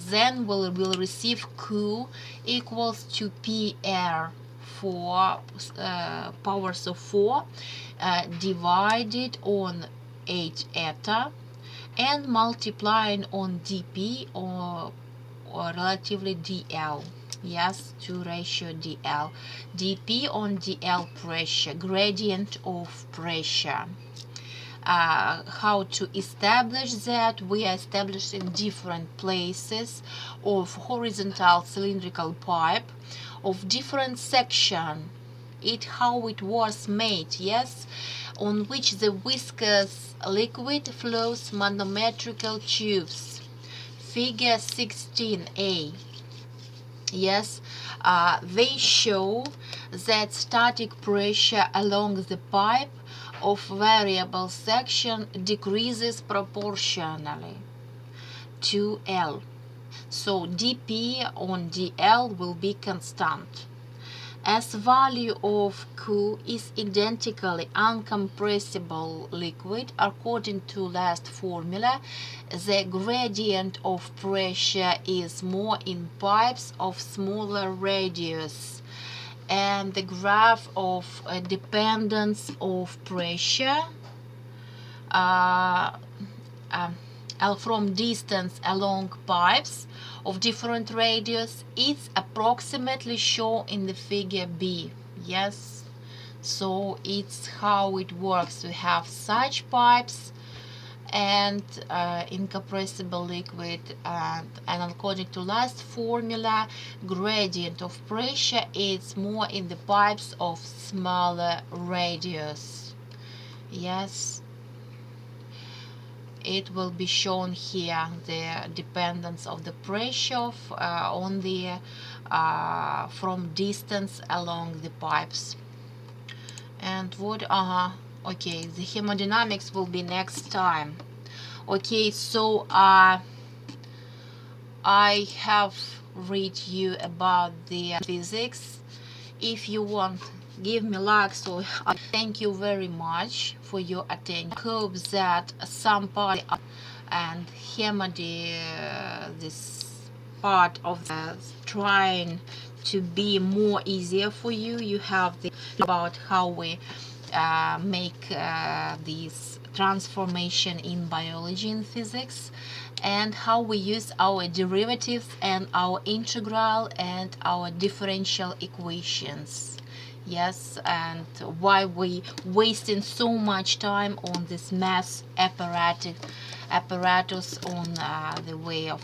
then we'll receive Q equals to PR for powers of 4 divided on 8 eta and multiplying on dP or relatively dl. Yes, to ratio dl. dP on dl pressure, gradient of pressure. How to establish that? We are establishing different places of horizontal cylindrical pipe of different section. How it was made, yes, on which the viscous liquid flows manometrical tubes. Figure 16a. Yes, they show that static pressure along the pipe of variable section decreases proportionally to L. So dP on dL will be constant. As value of Q is identically uncompressible liquid according to last formula, the gradient of pressure is more in pipes of smaller radius, and the graph of dependence of pressure from distance along pipes of different radius is approximately shown in the figure B. Yes, so it's how it works. We have such pipes and incompressible liquid, and according to last formula, gradient of pressure is more in the pipes of smaller radius. Yes, it will be shown here, the dependence of the pressure on the from distance along the pipes. And what okay, the hemodynamics will be next time. Okay, so I have read you about the physics. If you want, give me like. So I thank you very much for your attention. I hope that some part and this part of the trying to be more easier for you. You have the about how we make this transformation in biology and physics, and how we use our derivatives and our integral and our differential equations. Yes, and why we wasting so much time on this math apparatus on the way of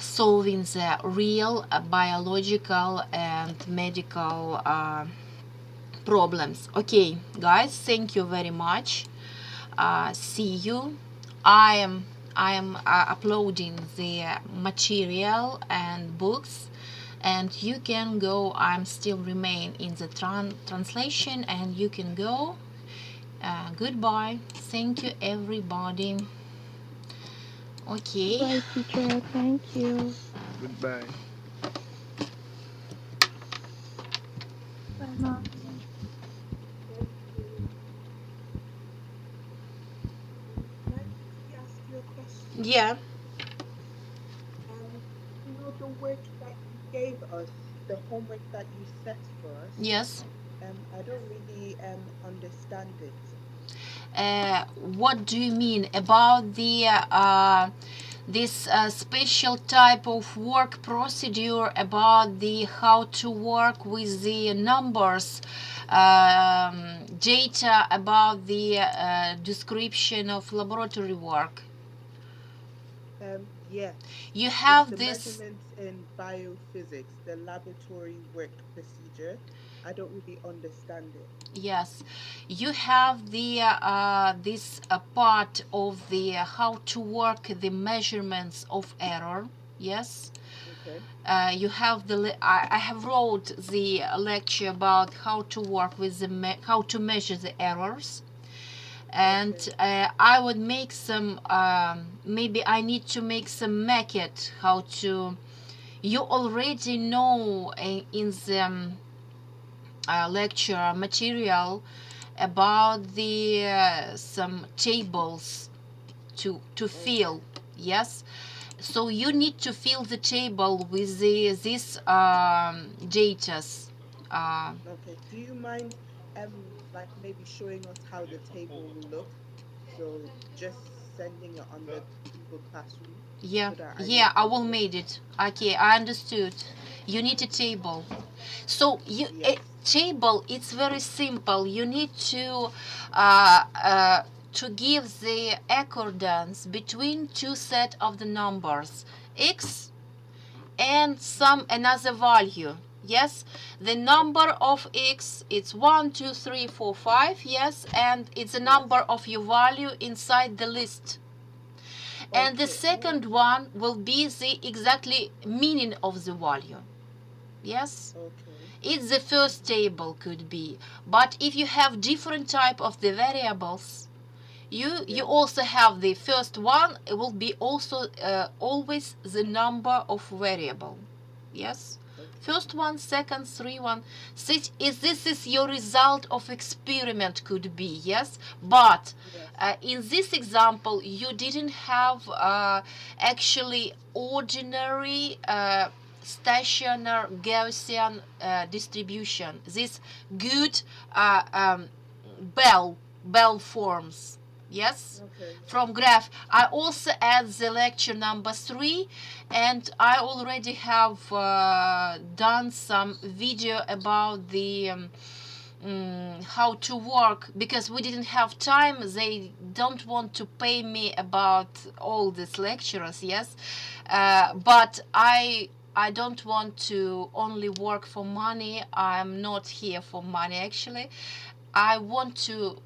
solving the real biological and medical problems. Okay, guys, thank you very much. See you. I am uploading the material and books, and you can go. I'm still remain in the translation, and you can go. Goodbye. Thank you, everybody. Okay. Bye, teacher. Thank you. Goodbye. Bye, Mom. Can I quickly ask you a question? Yeah. The work that you gave us, the homework that you set for us, Yes. I don't really understand it. What do you mean about the this special type of work procedure about the how to work with the numbers, data about the description of laboratory work? Yes. You It's have the this. measurements in biophysics, the laboratory work procedure. I don't really understand it. Yes, you have the this part of the how to work the measurements of error. Yes, Okay. you have I have wrote the lecture about how to work with the how to measure the errors, and Okay. I would make some maybe I need to make some maquette how to. You already know in the lecture material about the some tables to fill. Okay. Yes, so you need to fill the table with this datas. Okay. Do you mind like maybe showing us how the table will look? So just sending it on the Google Classroom Yeah, so that I know yeah, I how will it made looks. it. Okay, I understood. You need a table. So you a Yes. table. It's very simple. You need uh, uh, to give the accordance between two set of the numbers x and some another value. Yes, the Okay. number of x it's 1 2 3 4 5. Yes, and it's the number Yes. of your value inside the list, and the Okay. second Okay. one will be the exactly meaning of the value. Yes, Okay. it's the first table could be, but if you have different type of the variables, you Yeah. also have the first one, it will be also always the number of variable. Yes, Okay. first one, second, three one. This is your result of experiment could be. Yes, but Yes. in this example you didn't have actually ordinary stationary Gaussian distribution, this good uh, um, bell forms. Yes, Okay. from graph. I also add the lecture number 3, and I already have done some video about the how to work, because we didn't have time. They don't want to pay me about all these lectures. Yes, Okay. but I don't want to only work for money. I'm not here for money actually. I want to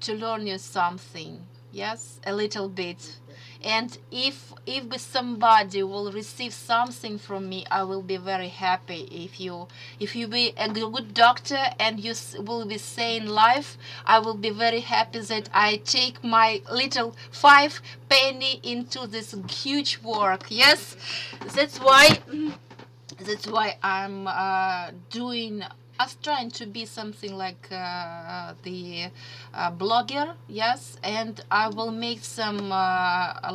learn you something. Yes, a little bit. Okay. And if somebody will receive something from me, I will be very happy. If you be a good doctor and you will be saying life, I will be very happy that I take my little 5 penny into this huge work. Yes, that's why Yes. I'm doing. I was trying to be something like the blogger, yes, and I will make some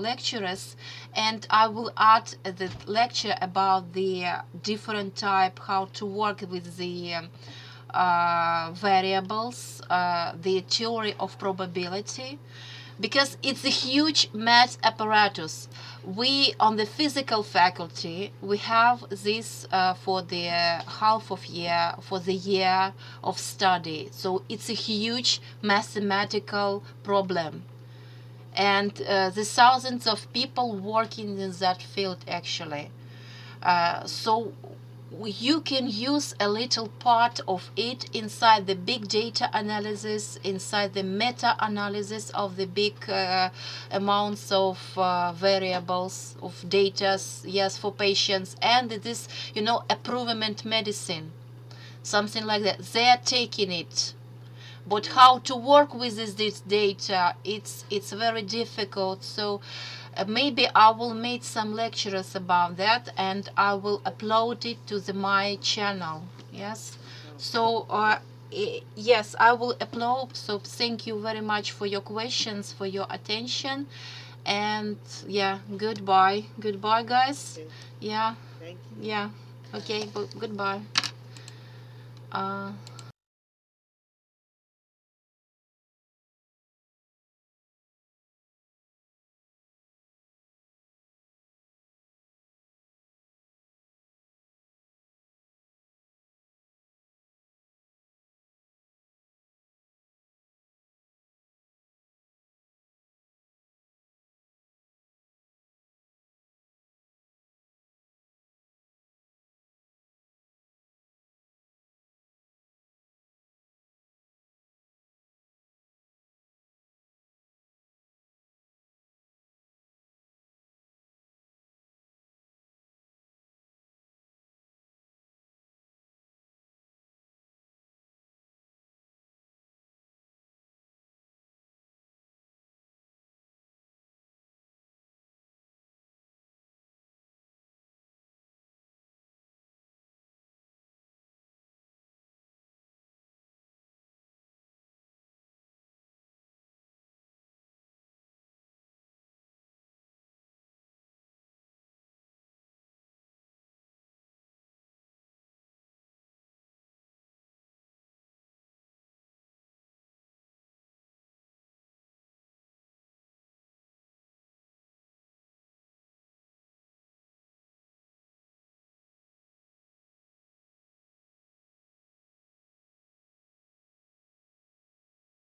lectures, and I will add the lecture about the different type how to work with the variables, the theory of probability, because it's a huge math apparatus. We on the physical faculty we have this for the half of year, for the year of study, so it's a huge mathematical problem, and the thousands of people working in that field actually. So you can use a little part of it inside the big data analysis, inside the meta analysis of the big amounts of variables of data, yes, for patients, and this, improvement medicine, something like that. They are taking it, but how Yes. to work with this data, it's very difficult. So maybe I will make some lectures about that, and I will Okay. upload it to my channel. Yes, Okay. so Yes. yes, I will upload. So thank you very much for your questions, for your attention, and yeah, goodbye guys. Okay. Yeah, Thank you. yeah, Bye. okay, goodbye. uh